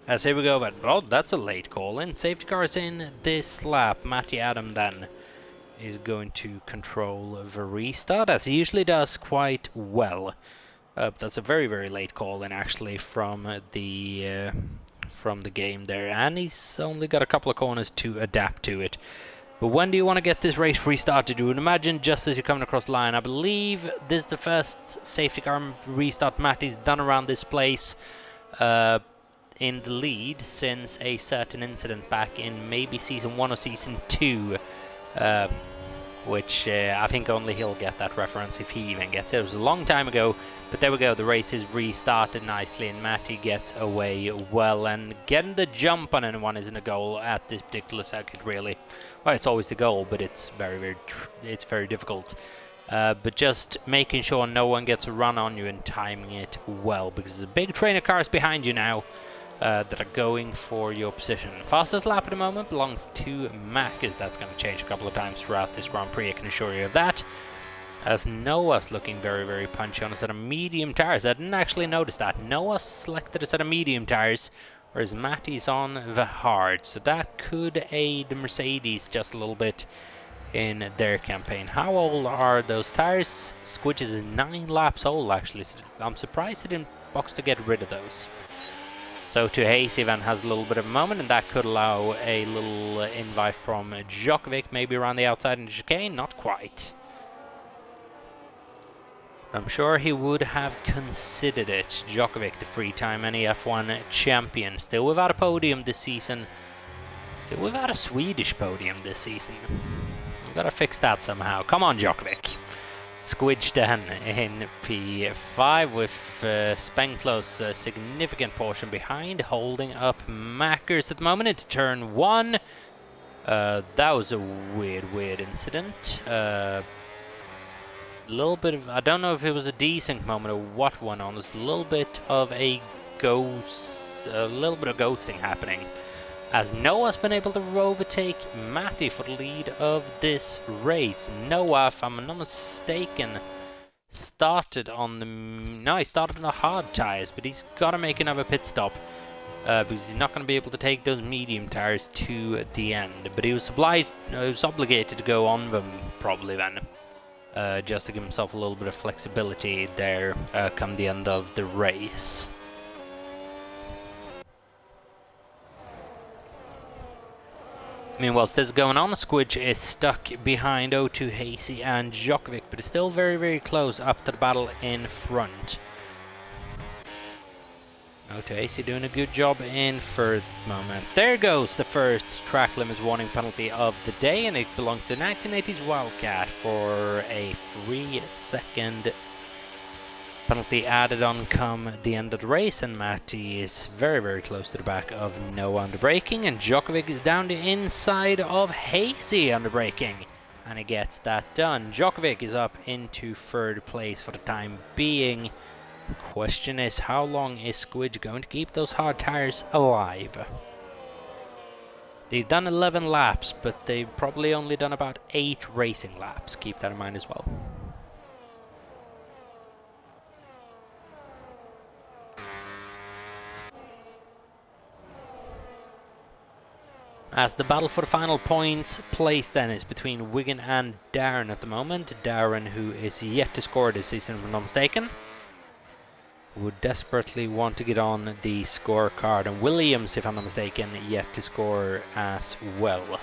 As here we go then. Oh, that's a late call in. Safety cars in this lap. Matty Adam then is going to control the restart, as he usually does quite well. That's a very, very late call in actually from the game there, and he's only got a couple of corners to adapt to it. But when do you want to get this race restarted? You would imagine just as you're coming across the line. I believe this is the first safety car restart Matty's done around this place in the lead since a certain incident back in maybe Season 1 or Season 2. Which I think only he'll get that reference if he even gets it. It was a long time ago, but there we go. The race is restarted nicely, and Matty gets away well. And getting the jump on anyone isn't a goal at this particular circuit, really. Well, it's always the goal, but it's very difficult. But just making sure no one gets a run on you and timing it well, because there's a big train of cars behind you now that are going for your position. Fastest lap at the moment belongs to Mac, as that's going to change a couple of times throughout this Grand Prix, I can assure you of that. As Noah's looking very, very punchy on a set of medium tires. I didn't actually notice that. Noah selected a set of medium tires, whereas Matty's on the hard. So that could aid the Mercedes just a little bit in their campaign. How old are those tires? Squidge is 9 laps old, actually. So I'm surprised they didn't box to get rid of those. So to Hazy then has a little bit of a moment, and that could allow a little invite from Djokovic, maybe around the outside in the chicane, not quite. I'm sure he would have considered it. Djokovic, the three-time NEF1 champion, still without a podium this season. Still without a Swedish podium this season. We've got to fix that somehow. Come on, Djokovic. Squidge then in P5 with Spenklos a significant portion behind, holding up Mackers at the moment into turn 1. That was a weird incident. Little bit of, I don't know if it was a desync moment or what went on. There's a little bit of ghosting happening, as Noah's been able to overtake Matty for the lead of this race. Noah, if I'm not mistaken, started on the hard tires, but he's got to make another pit stop because he's not going to be able to take those medium tires to the end. But he was obligated to go on them probably then. Just to give himself a little bit of flexibility there come the end of the race. Meanwhile, this is going on. Squidge is stuck behind O2, Hazy and Djokovic, but it's still very close up to the battle in front. O2, Hazy doing a good job in first moment. There goes the first track limits warning penalty of the day, and it belongs to the 1980s Wildcat for a 3-second penalty added on come the end of the race, and Matty is very close to the back of Noah under braking, and Djokovic is down the inside of Hazy under braking, and he gets that done. Djokovic is up into third place for the time being. Question is, how long is Squidge going to keep those hard tires alive? They've done 11 laps, but they've probably only done about 8 racing laps. Keep that in mind as well. As the battle for the final points place then is between Wigan and Darren at the moment. Darren, who is yet to score this season, if I'm not mistaken, would desperately want to get on the scorecard, and Williams, if I'm not mistaken, yet to score as well.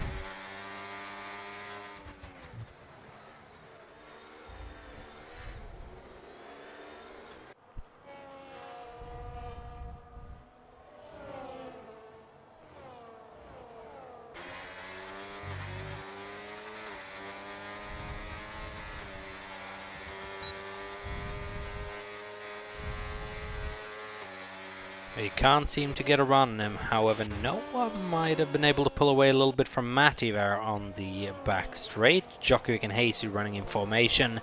He can't seem to get a run on him. However, Noah might have been able to pull away a little bit from Matty there on the back straight. Djokovic and Hazy running in formation.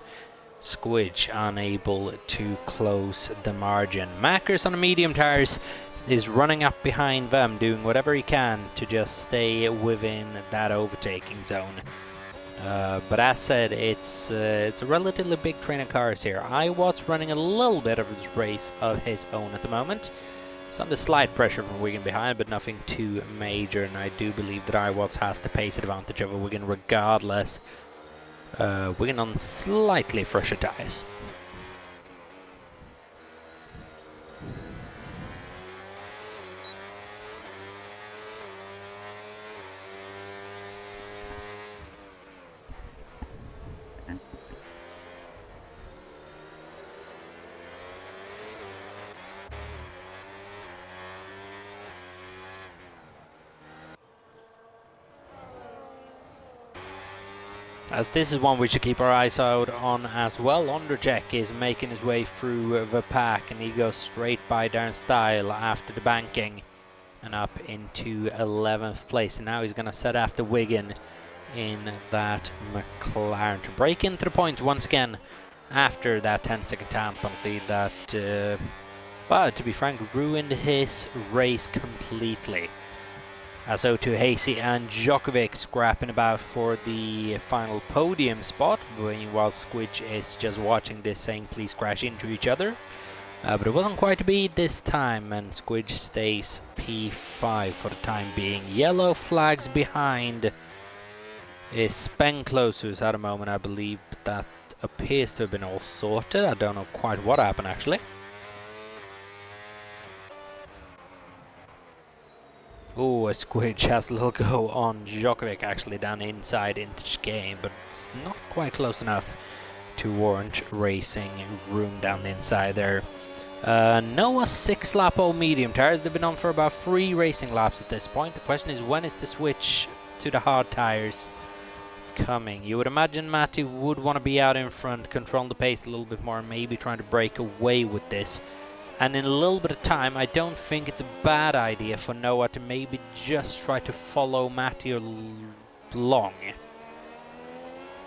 Squidge unable to close the margin. Mackers on the medium tires is running up behind them, doing whatever he can to just stay within that overtaking zone. But as said, it's a relatively big train of cars here. Iwat's running a little bit of his race of his own at the moment. It's under slight pressure from Wigan behind, but nothing too major, and I do believe that Iwatts has the pace advantage over Wigan regardless. Wigan on slightly fresher tyres. As this is one we should keep our eyes out on as well. Ondrzej is making his way through the pack, and he goes straight by Darren Style after the banking and up into 11th place. And now he's going to set after Wigan in that McLaren to break into the points once again after that 10-second time penalty that, well, to be frank, ruined his race completely. As O2, Hazy and Djokovic scrapping about for the final podium spot, while Squidge is just watching this saying please crash into each other. But it wasn't quite to be this time, and Squidge stays P5 for the time being. Yellow flags behind is Spenklos, who's at a moment, I believe that appears to have been all sorted. I don't know quite what happened actually. Oh, a Squidge has a little go on Djokovic actually down inside into the game, but it's not quite close enough to warrant racing room down the inside there. Noah's 6-lap-old medium tires. They've been on for about 3 racing laps at this point. The question is, when is the switch to the hard tires coming? You would imagine Matty would want to be out in front, controlling the pace a little bit more, maybe trying to break away with this. And in a little bit of time, I don't think it's a bad idea for Noah to maybe just try to follow Matty along.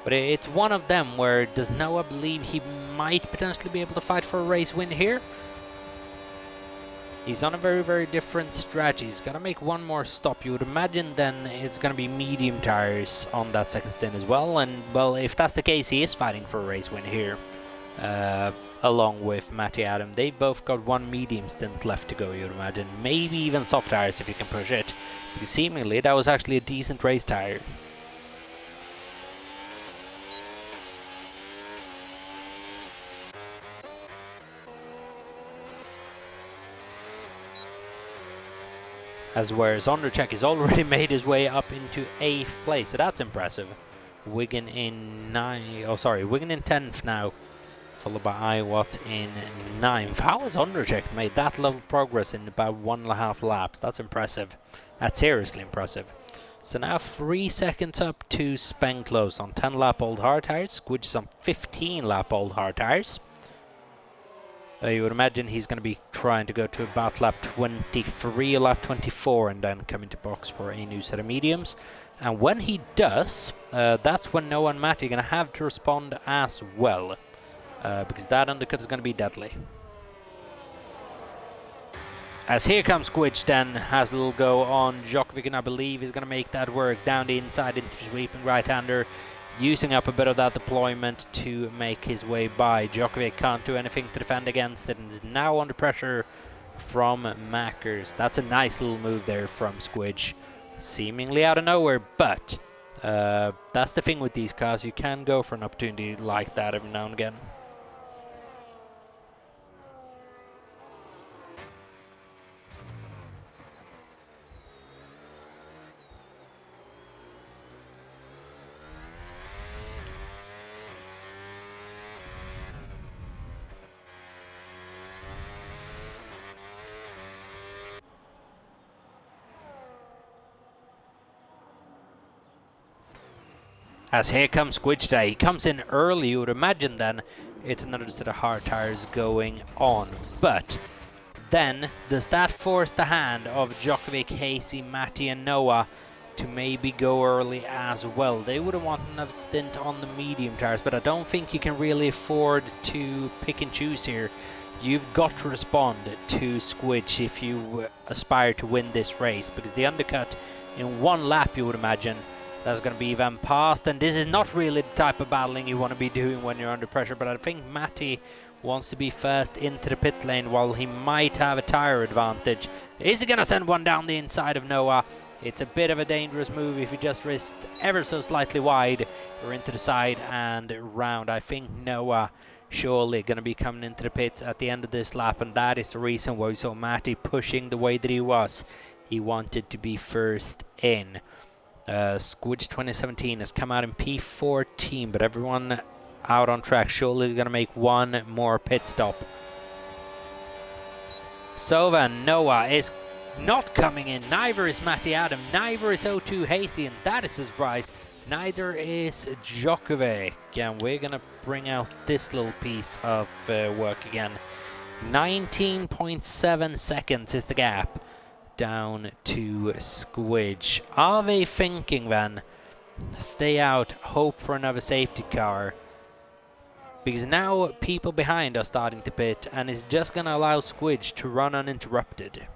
But it's one of them where does Noah believe he might potentially be able to fight for a race win here? He's on a very, very different strategy. He's got to make one more stop. You would imagine then it's going to be medium tires on that second stint as well. And, well, if that's the case, he is fighting for a race win here. Along with Matty Adam. They both got 1 medium stint left to go, you'd imagine. Maybe even soft tires if you can push it. Because seemingly that was actually a decent race tire. Whereas Ondercheck has already made his way up into 8th place, so that's impressive. Wigan in 10th now, followed by Iwat in 9th. How has Ondercheck made that level of progress in about 1.5 laps? That's impressive. That's seriously impressive. So now 3 seconds up to Spenklos on 10-lap-old hard tires. Squidge is on 15-lap-old hard tires. You would imagine he's going to be trying to go to about lap 23 or lap 24 and then come into box for a new set of mediums. And when he does, that's when Noah and Matty are going to have to respond as well. Because that undercut is going to be deadly. As here comes Squidge then, has a little go on Djokovic, and I believe he's going to make that work down the inside into the sweeping right-hander, using up a bit of that deployment to make his way by. Djokovic can't do anything to defend against it and is now under pressure from Mackers. That's a nice little move there from Squidge, seemingly out of nowhere, but that's the thing with these cars. You can go for an opportunity like that every now and again. As here comes Squidge today. He comes in early, you would imagine then it's another set of hard tires going on. But then, does that force the hand of Djokovic, Hasey, Matty and Noah to maybe go early as well? They would have wanted another stint on the medium tires, but I don't think you can really afford to pick and choose here. You've got to respond to Squidge if you aspire to win this race, because the undercut in 1 lap, you would imagine, that's going to be Van Past, and this is not really the type of battling you want to be doing when you're under pressure, but I think Matty wants to be first into the pit lane while he might have a tire advantage. Is he going to send one down the inside of Noah? It's a bit of a dangerous move if you just risk ever so slightly wide or into the side and round. I think Noah surely going to be coming into the pits at the end of this lap, and that is the reason why we saw Matty pushing the way that he was. He wanted to be first in. Squidge 2017 has come out in P14, but everyone out on track surely is going to make one more pit stop. Sovan Noah is not coming in. Neither is Matty Adam. Neither is O2 Hasey, and that is a surprise. Neither is Djokovic. And we're going to bring out this little piece of work again. 19.7 seconds is the gap down to Squidge. Are they thinking then, stay out, hope for another safety car? Because now people behind are starting to pit, and it's just going to allow Squidge to run uninterrupted.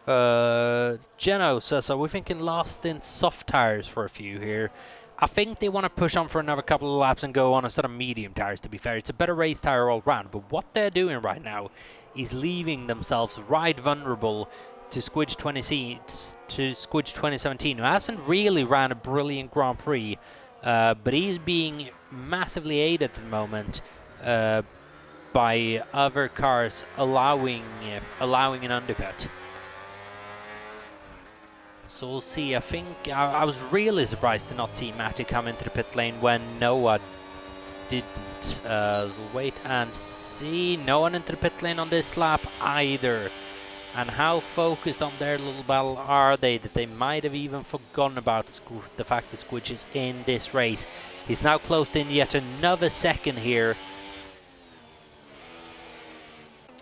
Geno says, are we thinking last in soft tires for a few here? I think they want to push on for another couple of laps and go on a set of medium tires, to be fair. It's a better race tire all round, but what they're doing right now is leaving themselves right vulnerable to Squidge 2017, who hasn't really ran a brilliant Grand Prix, but he's being massively aided at the moment by other cars allowing an undercut. So we'll see. I think I was really surprised to not see Matty come into the pit lane when Noah didn't. So wait and see. No one into the pit lane on this lap either. And how focused on their little battle are they that they might have even forgotten about the fact that Squidge is in this race. He's now closed in yet another second here.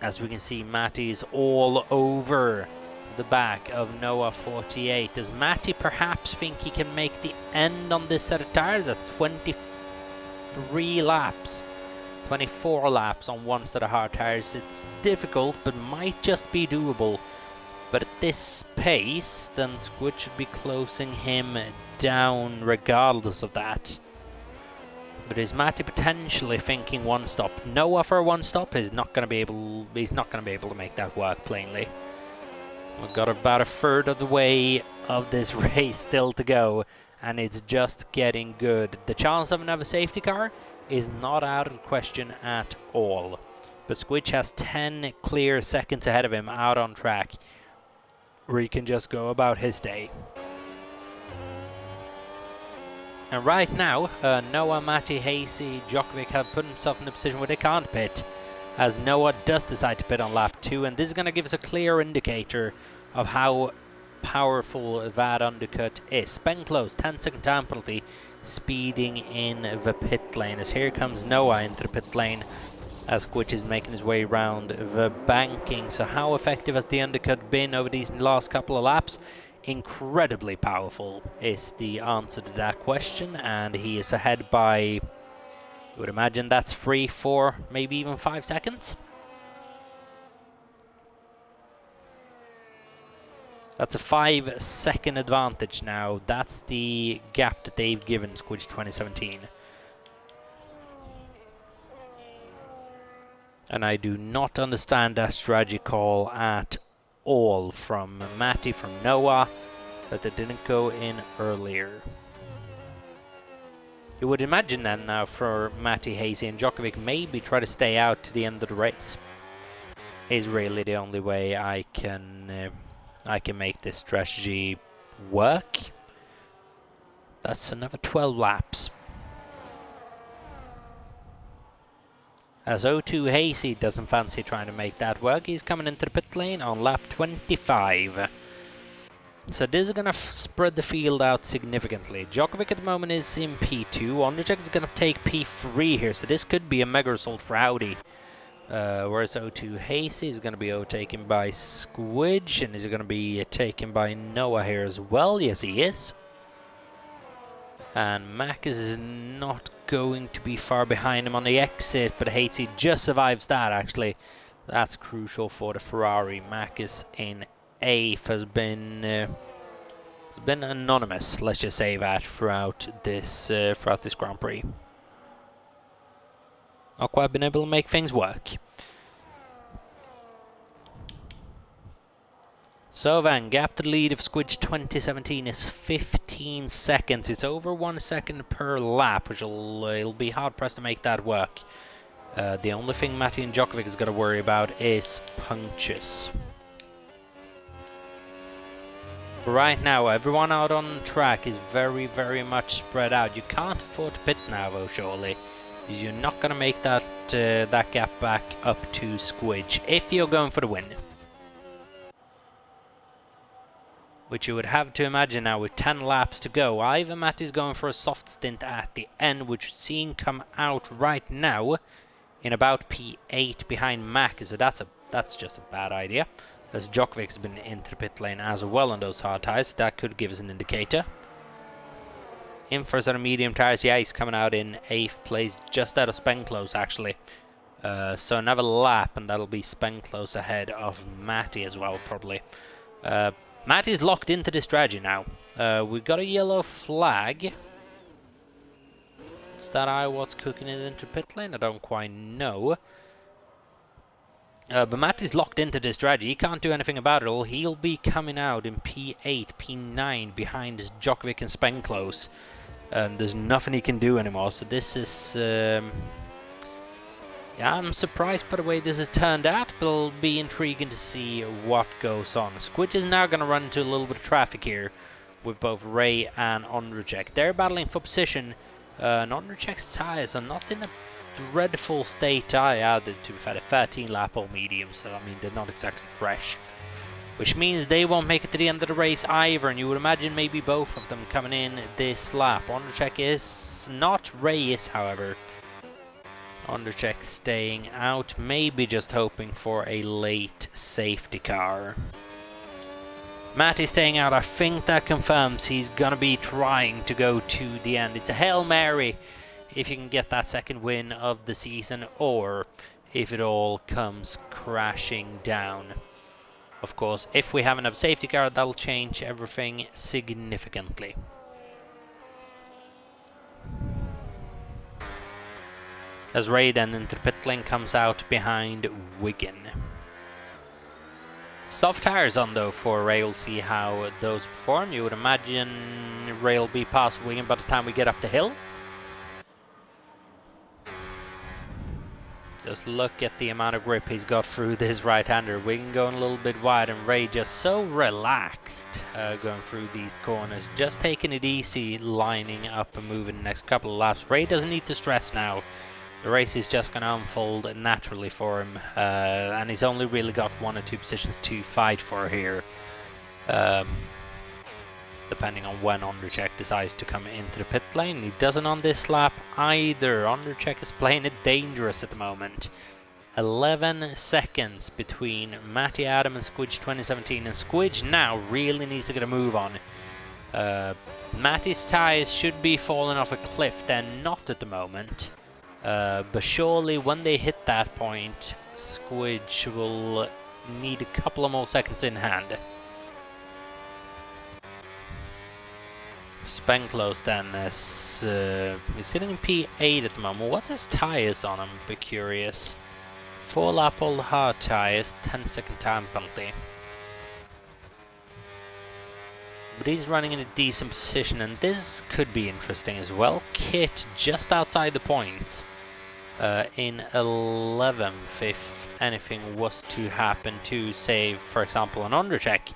As we can see, Matty's all over the back of Noah 48. Does Matty perhaps think he can make the end on this set of tires? That's 23 laps. 24 laps on one set of hard tires. It's difficult, but might just be doable. But at this pace, then Squid should be closing him down regardless of that. But is Matty potentially thinking one stop? Noah for a one stop is not going to be able. He's not going to be able to make that work plainly. We've got about a third of the way of this race still to go, and it's just getting good. The chance of another safety car is not out of the question at all. But Squidge has 10 clear seconds ahead of him out on track, where he can just go about his day. And right now, Noah, Matty, Hasey, Djokovic have put themselves in a position where they can't pit, as Noah does decide to pit on lap 2, and this is going to give us a clear indicator of how powerful that undercut is. Spend close, 10-second time penalty, speeding in the pit lane. As here comes Noah into the pit lane as Squidge is making his way around the banking. So how effective has the undercut been over these last couple of laps? Incredibly powerful is the answer to that question, and he is ahead by, you would imagine that's 3, 4, maybe even 5 seconds. That's a 5-second advantage now. That's the gap that they've given Squidge 2017. And I do not understand that strategy call at all from Matty, from Noah, that they didn't go in earlier. You would imagine then now for Matty, Hasey and Djokovic maybe try to stay out to the end of the race. Is really the only way I can make this strategy work. That's another 12 laps. As O2 Hasey doesn't fancy trying to make that work, he's coming into the pit lane on lap 25. So this is going to spread the field out significantly. Djokovic at the moment is in P2. Ondrzej is going to take P3 here, so this could be a mega result for Audi. Whereas O2 Hasey is going to be overtaken by Squidge, and is going to be taken by Noah here as well. Yes, he is. And Mac is not going to be far behind him on the exit, but Hasey just survives that, actually. That's crucial for the Ferrari. Mac is in 8th, has been anonymous, let's just say that, throughout this Grand Prix. Not quite been able to make things work. So then, gap to the lead of Squidge 2017 is 15 seconds. It's over 1 second per lap, which it'll be hard pressed to make that work. The only thing Matty and Djokovic has got to worry about is punctures. Right now, everyone out on track is very, very much spread out. You can't afford to pit now, though, surely. You're not going to make that that gap back up to Squidge if you're going for the win. Which you would have to imagine now with 10 laps to go. Either Matty's going for a soft stint at the end, which we're seeing come out right now in about P8 behind Mac. So that's just a bad idea. As Djokovic's been into the pit lane as well on those hard tires. That could give us an indicator. In for a set of medium tires. Yeah, he's coming out in 8th place, just out of Spenclose actually. So another lap, and that'll be Spenclose ahead of Matty as well, probably. Matty's locked into this strategy now. We've got a yellow flag. Is that what's cooking it into pit lane? I don't quite know. But Matty's locked into this strategy. He can't do anything about it all. He'll be coming out in P8, P9 behind Djokovic and Spenclose. There's nothing he can do anymore. So this is... Yeah, I'm surprised by the way this has turned out, but it'll be intriguing to see what goes on. Squidge is now going to run into a little bit of traffic here with both Ray and Ondrejek. They're battling for position, and Ondrejek's tyres are not in a dreadful state either, to be fair. 13 lap all medium, so I mean they're not exactly fresh. Which means they won't make it to the end of the race either, and you would imagine maybe both of them coming in this lap. Ondrejek is not, Ray is, however. Ondrejek staying out, maybe just hoping for a late safety car. Matty staying out, I think that confirms he's gonna be trying to go to the end. It's a Hail Mary if you can get that second win of the season, or if it all comes crashing down. Of course, if we have enough safety car, that'll change everything significantly. As Ray then into the pit lane comes out behind Wigan. Soft tires on though for Ray, we'll see how those perform. You would imagine Ray will be past Wigan by the time we get up the hill. Just look at the amount of grip he's got through this right-hander. Wigan going a little bit wide, and Ray just so relaxed going through these corners. Just taking it easy, lining up and moving the next couple of laps. Ray doesn't need to stress now. The race is just going to unfold naturally for him, and he's only really got 1 or 2 positions to fight for here, depending on when Ondrejek decides to come into the pit lane. He doesn't on this lap either. Ondrejek is playing it dangerous at the moment. 11 seconds between Matty Adam and Squidge 2017, and Squidge now really needs to get a move on. Matty's tyres should be falling off a cliff. They're not at the moment. But surely when they hit that point, Squidge will need a couple of more seconds in hand. Spenclose then is he's sitting in P8 at the moment. What's his tyres on? I'm a bit curious. 4 lap old hard tyres, 10-second time penalty. But he's running in a decent position, and this could be interesting as well. Kit just outside the points in 11th if anything was to happen to save, for example, an Ondrejek,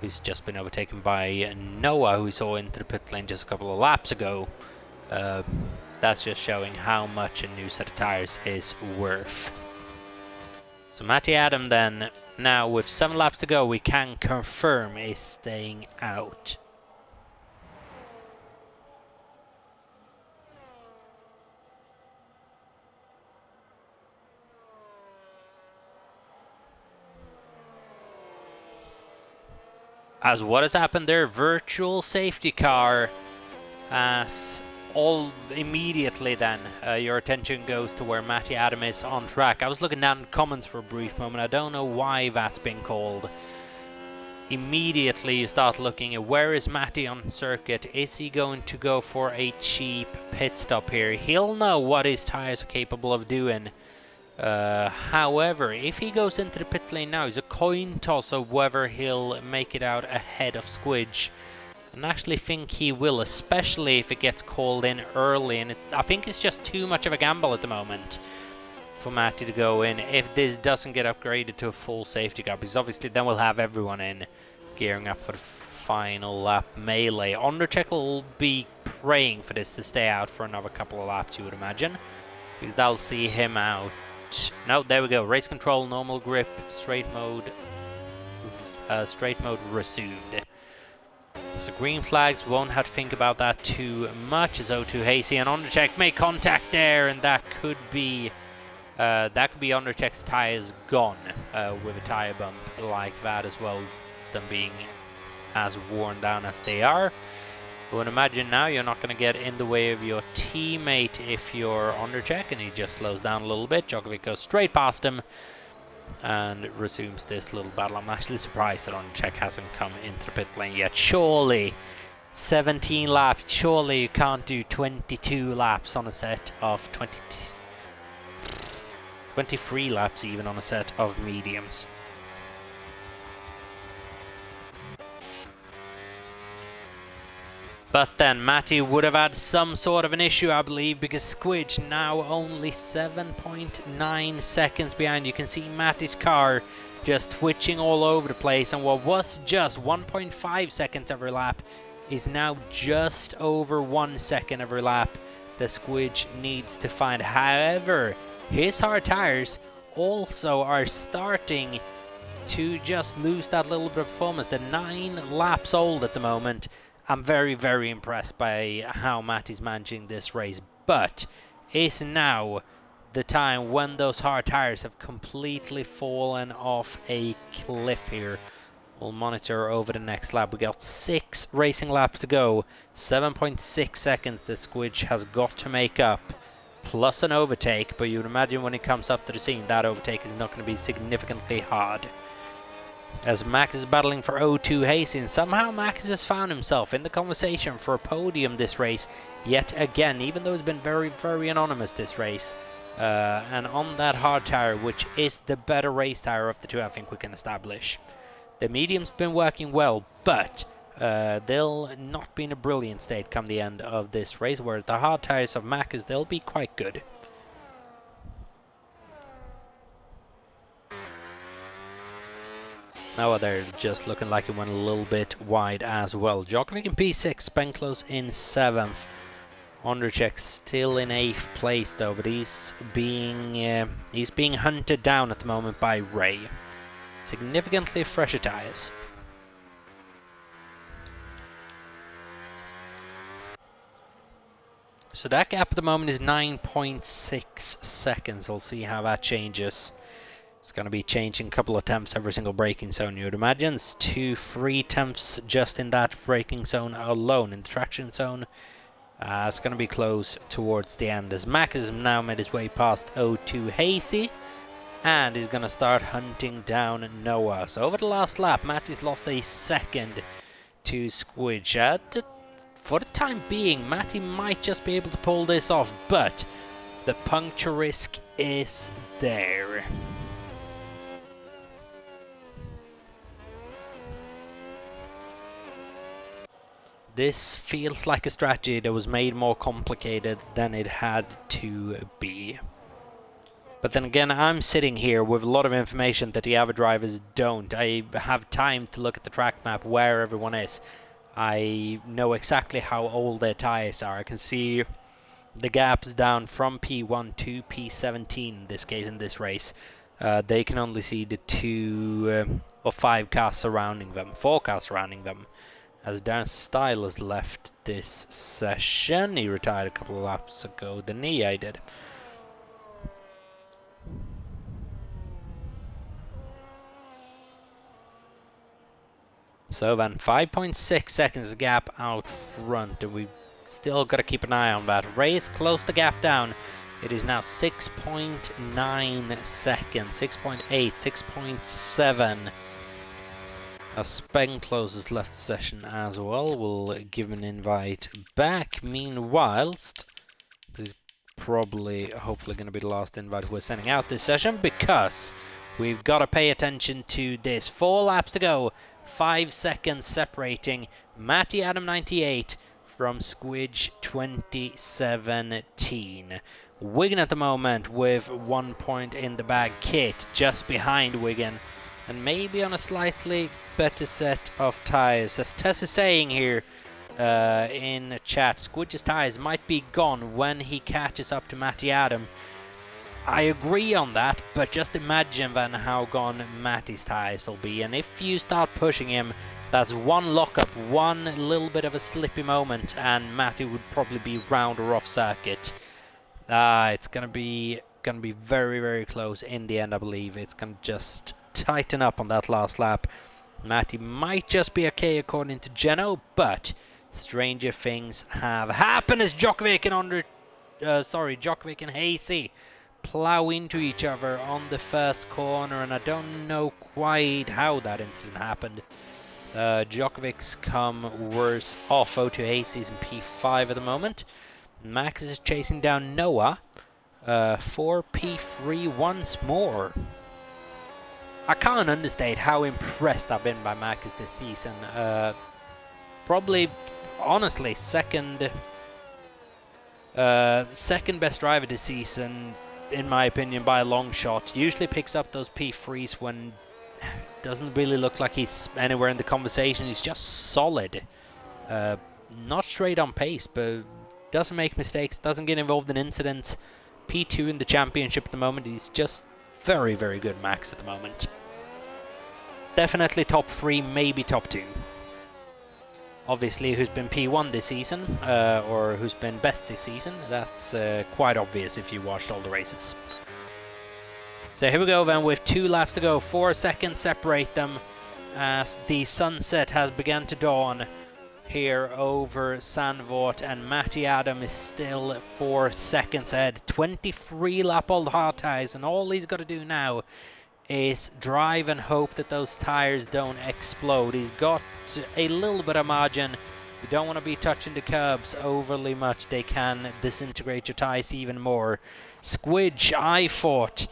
who's just been overtaken by Noah, who we saw into the pit lane just a couple of laps ago. That's just showing how much a new set of tyres is worth. So Matty Adam then, now with 7 laps to go, we can confirm is staying out. As what has happened there, virtual safety car, as all immediately then your attention goes to where Matty Adam is on track. I was looking down in comments for a brief moment. I don't know why that's been called. Immediately you start looking at where is Matty on circuit. Is he going to go for a cheap pit stop here? He'll know what his tires are capable of doing. However, if he goes into the pit lane now, it's a coin toss of whether he'll make it out ahead of Squidge. And I actually think he will, especially if it gets called in early. And I think it's just too much of a gamble at the moment for Matty to go in if this doesn't get upgraded to a full safety car, because obviously then we'll have everyone in gearing up for the final lap melee. Ondrejek will be praying for this to stay out for another couple of laps, you would imagine, because that'll see him out. No, there we go. Race control, normal grip, straight mode resumed. So green flags, won't have to think about that too much as O2 Hasty and Ondrejek make contact there, and that could be Ondrejek's tires gone with a tire bump like that as well, them being as worn down as they are. I would imagine now you're not going to get in the way of your teammate if you're Ondrejek, and he just slows down a little bit. Djokovic goes straight past him and resumes this little battle. I'm actually surprised that Ondrejek hasn't come into the pit lane yet. Surely 17 laps, surely you can't do 22 laps on a set of 23 laps even on a set of mediums. But then Matty would have had some sort of an issue, I believe, because Squidge now only 7.9 seconds behind. You can see Matty's car just twitching all over the place, and what was just 1.5 seconds every lap is now just over 1 second every lap that Squidge needs to find. However, his hard tires also are starting to just lose that little bit of performance. They're 9 laps old at the moment. I'm very, very impressed by how Matty's managing this race, but it's now the time when those hard tires have completely fallen off a cliff here. We'll monitor over the next lap. We got 6 racing laps to go. 7.6 seconds the Squidge has got to make up, plus an overtake, but you would imagine when it comes up to the scene, that overtake is not going to be significantly hard. As Max is battling for O2 Hastings, somehow Max has found himself in the conversation for a podium this race yet again, even though it's been very, very anonymous this race. And on that hard tire, which is the better race tire of the two, I think we can establish. The medium's been working well, but they'll not be in a brilliant state come the end of this race, where the hard tires of Max, they'll be quite good. Now they're just looking like it went a little bit wide as well. Djokovic in P6, Spenklos in 7th. Ondrejek still in 8th place though, but he's being hunted down at the moment by Ray. Significantly fresher tires. So that gap at the moment is 9.6 seconds. We'll see how that changes. It's going to be changing a couple of temps every single braking zone, you would imagine. It's 2-3 temps just in that braking zone alone. In the traction zone, it's going to be close towards the end, as Max has now made his way past O2 Hazy, and he's going to start hunting down Noah. So over the last lap, Matty's lost a second to Squidge. For the time being, Matty might just be able to pull this off, but the puncture risk is there. This feels like a strategy that was made more complicated than it had to be. But then again, I'm sitting here with a lot of information that the other drivers don't. I have time to look at the track map where everyone is. I know exactly how old their tires are. I can see the gaps down from P1 to P17 in this case, in this race. They can only see the 2 or 5 cars surrounding them, 4 cars surrounding them. As Darren Style has left this session. He retired a couple of laps ago, didn't he? I did. So then 5.6 seconds gap out front, and we've still got to keep an eye on that. Ray's closed the gap down. It is now 6.9 seconds, 6.8, 6.7. Spenklos has left the session as well. We'll give an invite back. Meanwhile, this is probably, hopefully, going to be the last invite we're sending out this session, because we've got to pay attention to this. 4 laps to go, 5 seconds separating Matty Adam 98 from Squidge 2017. Wigan at the moment with 1 point in the bag. Kit just behind Wigan, and maybe on a slightly better set of tyres. As Tess is saying here in the chat, Squidge's tyres might be gone when he catches up to Matty Adam. I agree on that, but just imagine then how gone Matty's tyres will be. And if you start pushing him, that's one lockup, one little bit of a slippy moment, and Matty would probably be round or off circuit. It's gonna be very, very close in the end, I believe. It's gonna just tighten up on that last lap. Matty might just be okay according to Geno, but stranger things have happened as Djokovic and Hazy plow into each other on the first corner, and I don't know quite how that incident happened. Djokovic's come worse off. O2 Hazy's in P5 at the moment. Max is chasing down Noah for P3 once more. I can't understate how impressed I've been by Marcus this season. Probably honestly second best driver this season, in my opinion, by a long shot. Usually picks up those P3s when it doesn't really look like he's anywhere in the conversation. He's just solid. Not straight on pace, but doesn't make mistakes, doesn't get involved in incidents. P2 in the championship at the moment. He's just very, very good Max at the moment. Definitely top 3, maybe top 2. Obviously, who's been P1 this season, or who's been best this season, that's quite obvious if you watched all the races. So here we go then, with 2 laps to go. 4 seconds separate them as the sunset has begun to dawn here over Zandvoort, and Matty Adam is still 4 seconds ahead. 23 lap old hard tyres, and all he's got to do now is drive and hope that those tires don't explode. He's got a little bit of margin. You don't want to be touching the curbs overly much. They can disintegrate your tires even more. Squidge, I thought,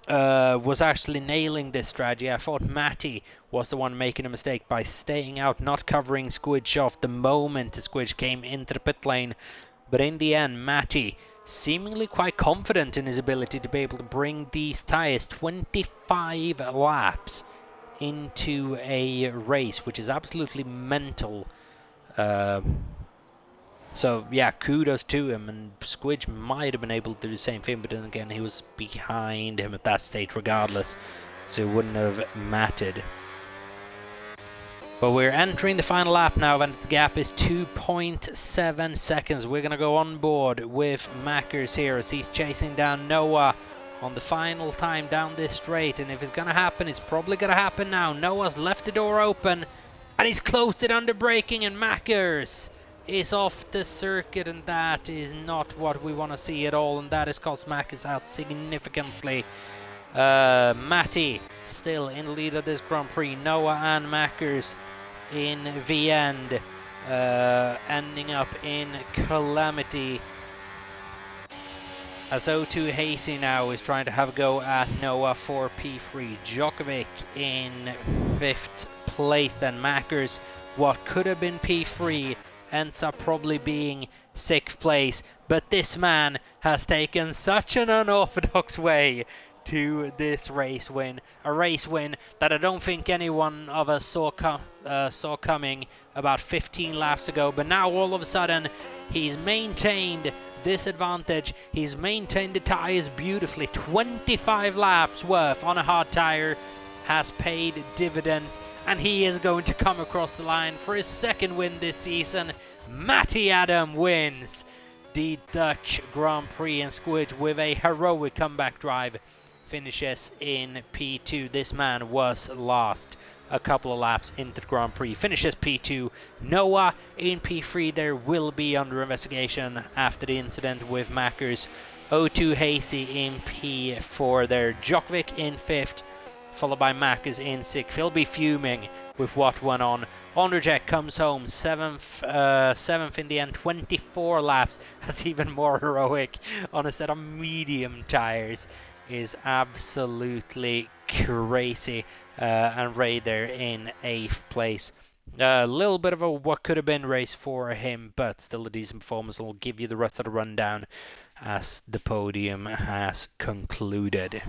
was actually nailing this strategy. I thought Matty was the one making a mistake by staying out, not covering Squidge off the moment Squidge came into the pit lane. But in the end, Matty seemingly quite confident in his ability to be able to bring these tires 25 laps into a race, which is absolutely mental. So yeah, kudos to him, and Squidge might have been able to do the same thing, but then again he was behind him at that stage regardless, so it wouldn't have mattered. But we're entering the final lap now, and its gap is 2.7 seconds. We're going to go on board with Mackers here as he's chasing down Noah on the final time down this straight. And if it's going to happen, it's probably going to happen now. Noah's left the door open, and he's closed it under braking, and Mackers is off the circuit, and that is not what we want to see at all, and that has cost Mackers out significantly. Matty still in the lead of this Grand Prix. Noah and Mackers in the end, ending up in calamity as O2 Hasty now is trying to have a go at Noah for P3. Djokovic in 5th place, then Mackers, what could have been P3, ends up probably being 6th place, but this man has taken such an unorthodox way to this race win. A race win that I don't think any one of us saw coming about 15 laps ago, but now all of a sudden he's maintained this advantage. He's maintained the tyres beautifully. 25 laps worth on a hard tyre has paid dividends, and he is going to come across the line for his 2nd win this season. Matty Adam wins the Dutch Grand Prix, and Squidge, with a heroic comeback drive, finishes in P2. This man was last a couple of laps into the Grand Prix, finishes P2. Noah in P3. There will be under investigation after the incident with Mackers. O2 Hasty in P4 there. Djokovic in 5th, followed by Mackers in 6th. He'll be fuming with what went on. Ondrzej comes home 7th in the end, 24 laps. That's even more heroic on a set of medium tires. Is absolutely crazy. And Ray there in 8th place. A little bit of a what could have been race for him, but still a decent performance. I'll give you the rest of the rundown as the podium has concluded.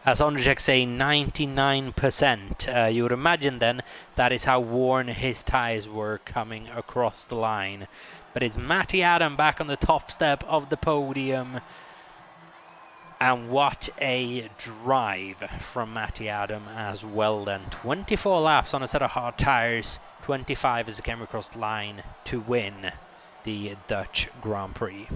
As Ondrzej say, 99%. You would imagine then that is how worn his tyres were coming across the line. But it's Matty Adam back on the top step of the podium. And what a drive from Matty Adam as well then. 24 laps on a set of hard tyres. 25 as he came across the line to win the Dutch Grand Prix.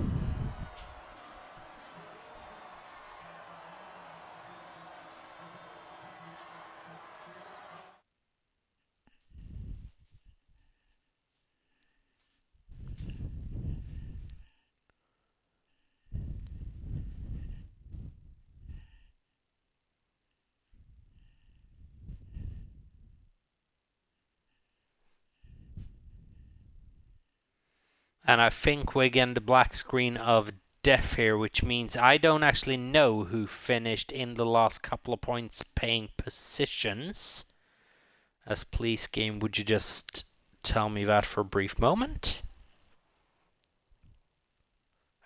And I think we're getting the black screen of death here, which means I don't actually know who finished in the last couple of points paying positions. As please game, would you just tell me that for a brief moment.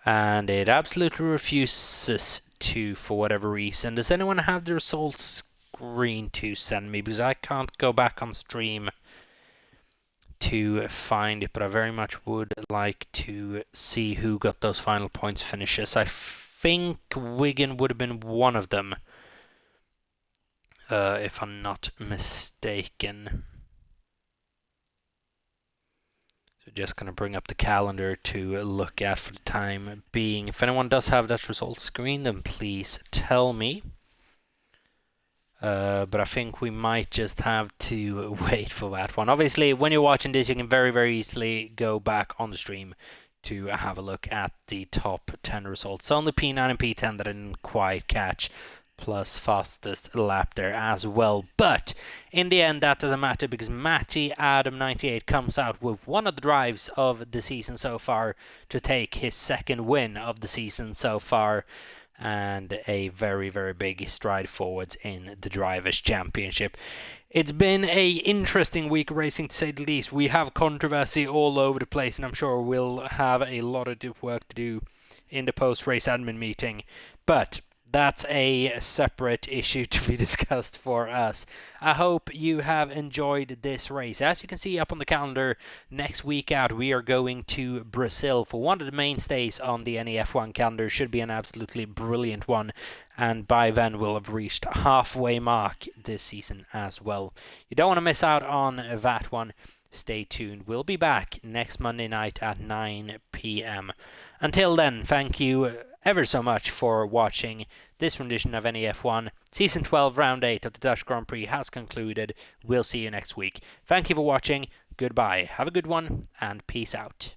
And it absolutely refuses to, for whatever reason. Does anyone have the results screen to send me? Because I can't go back on stream to find it, but I very much would like to see who got those final points finishes. I think Wigan would have been one of them, if I'm not mistaken. So just going to bring up the calendar to look at for the time being. If anyone does have that result screen, then please tell me. But I think we might just have to wait for that one. Obviously, when you're watching this, you can very, very easily go back on the stream to have a look at the top 10 results. Only P9 and P10 that I didn't quite catch, plus fastest lap there as well. But in the end, that doesn't matter because Matty Adam98 comes out with one of the drives of the season so far to take his second win of the season so far, and a very, very big stride forwards in the Drivers' Championship. It's been a interesting week racing, to say the least. We have controversy all over the place, and I'm sure we'll have a lot of work to do in the post-race admin meeting. But that's a separate issue to be discussed for us. I hope you have enjoyed this race. As you can see up on the calendar, next week out we are going to Brazil for one of the mainstays on the NEF1 calendar. Should be an absolutely brilliant one, and by then we'll have reached halfway mark this season as well. You don't want to miss out on that one. Stay tuned. We'll be back next Monday night at 9 p.m. Until then, thank you ever so much for watching this rendition of NEF1. Season 12, Round 8 of the Dutch Grand Prix has concluded. We'll see you next week. Thank you for watching. Goodbye. Have a good one, and peace out.